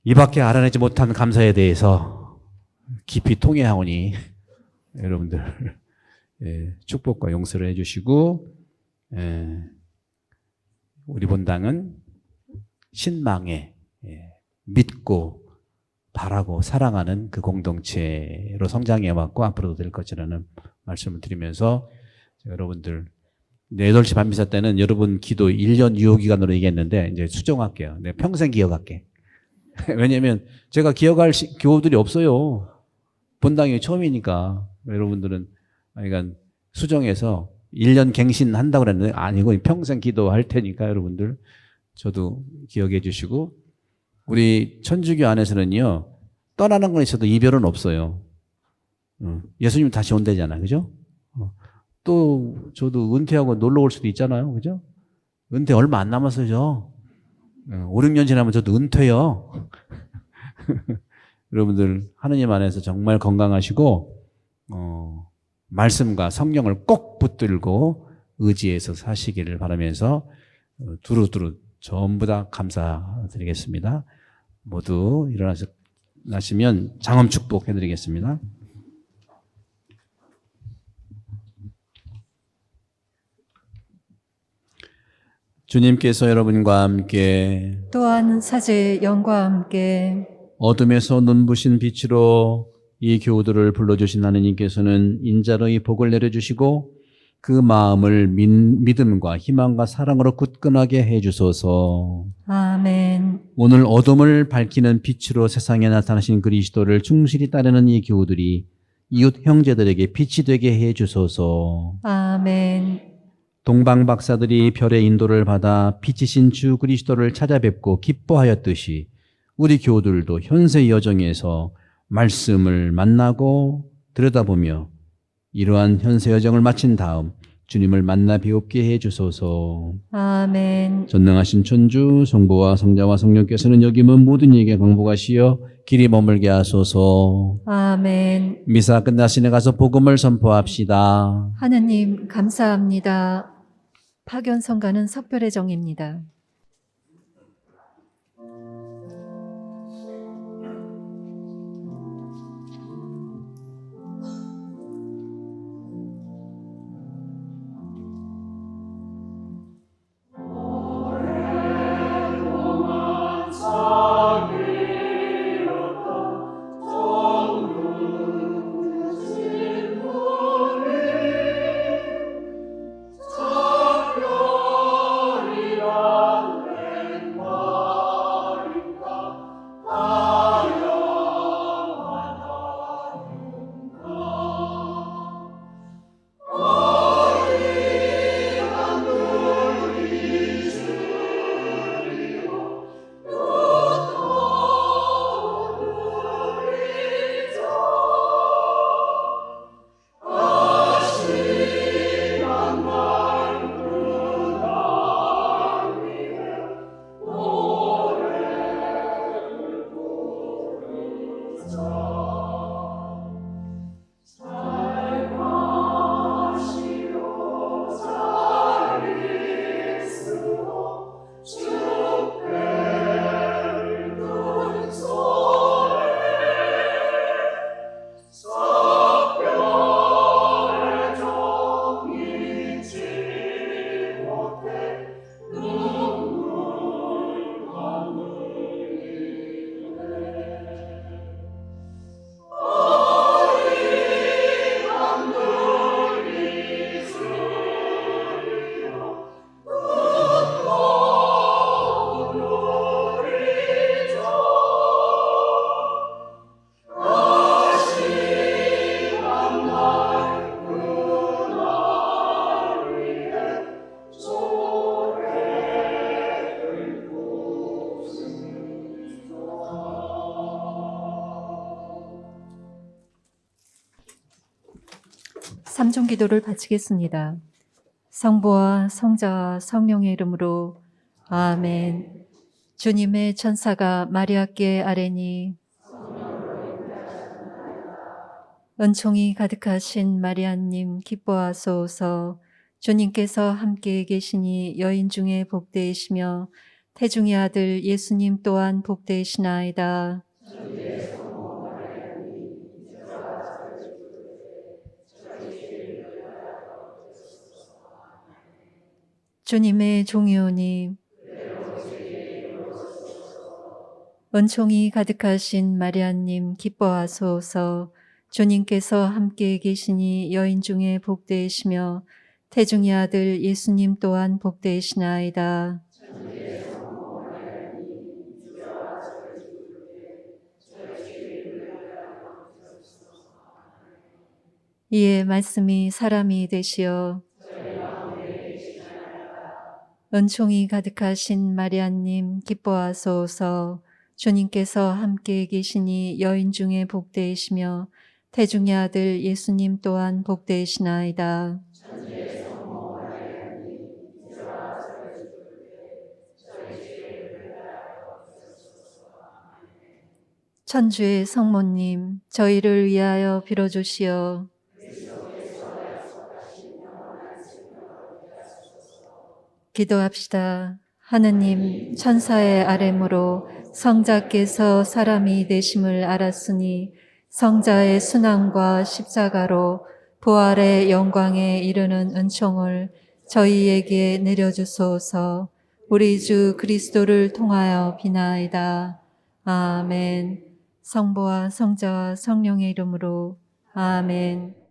이밖에 알아내지 못한 감사에 대해서 깊이 통회하오니 여러분들 축복과 용서를 해주시고 우리 본당은 신망에 믿고 바라고 사랑하는 그 공동체로 성장해왔고 앞으로도 될 것이라는 말씀을 드리면서 여러분들 8시 반미사 때는 여러분 기도 1년 유효기간으로 얘기했는데 이제 수정할게요. 내가 평생 기억할게. 왜냐면 제가 기억할 교우들이 없어요. 본당이 처음이니까 여러분들은 그러니까 수정해서 1년 갱신한다고 그랬는데 아니고 평생 기도할 테니까 여러분들 저도 기억해 주시고 우리 천주교 안에서는요 떠나는 건 있어도 이별은 없어요. 예수님 다시 온대잖아. 그죠? 또 저도 은퇴하고 놀러 올 수도 있잖아요. 그죠? 은퇴 얼마 안 남았어요. 저 5, 6년 지나면 저도 은퇴요. 여러분들 하느님 안에서 정말 건강하시고 말씀과 성령을 꼭 붙들고 의지해서 사시기를 바라면서 두루두루 전부 다 감사드리겠습니다. 모두 일어나시면 장엄 축복해드리겠습니다. 주님께서 여러분과 함께 또한 사제의 영과 함께 어둠에서 눈부신 빛으로 이 교우들을 불러주신 하느님께서는 인자로이 복을 내려주시고 그 마음을 믿음과 희망과 사랑으로 굳건하게 해주소서. 아멘. 오늘 어둠을 밝히는 빛으로 세상에 나타나신 그리스도를 충실히 따르는 이 교우들이 이웃 형제들에게 빛이 되게 해주소서. 아멘. 동방 박사들이 별의 인도를 받아 빛이신 주 그리스도를 찾아뵙고 기뻐하였듯이 우리 교우들도 현세 여정에서 말씀을 만나고 들여다보며 이러한 현세 여정을 마친 다음 주님을 만나 배웁게 해주소서. 아멘. 전능하신 천주 성부와 성자와 성령께서는 여기 있는 모든 이에게 강복하시어 길이 머물게 하소서. 아멘. 미사 끝나시네 가서 복음을 선포합시다. 하느님 감사합니다. 파견 성가는 석별의 정입니다. 작별이라 삼중 기도를 바치겠습니다. 성부와 성자와 성령의 이름으로 아멘. 주님의 천사가 마리아께 아뢰니 은총이 가득하신 마리아님 기뻐하소서. 주님께서 함께 계시니 여인 중에 복되시며 태중의 아들 예수님 또한 복되시나이다. 주님의 종이오니 은총이 가득하신 마리아님 기뻐하소서. 주님께서 함께 계시니 여인 중에 복되시며 태중의 아들 예수님 또한 복되시나이다. 이에 말씀이 사람이 되시어 은총이 가득하신 마리아님 기뻐하소서. 주님께서 함께 계시니 여인 중에 복되시며 태중의 아들 예수님 또한 복되시나이다. 천주의 성모님, 저희를 위하여 빌어주시어 기도합시다. 하느님, 천사의 아뢰므로 성자께서 사람이 되심을 알았으니 성자의 순환과 십자가로 부활의 영광에 이르는 은총을 저희에게 내려주소서. 우리 주 그리스도를 통하여 비나이다. 아멘. 성부와 성자와 성령의 이름으로 아멘.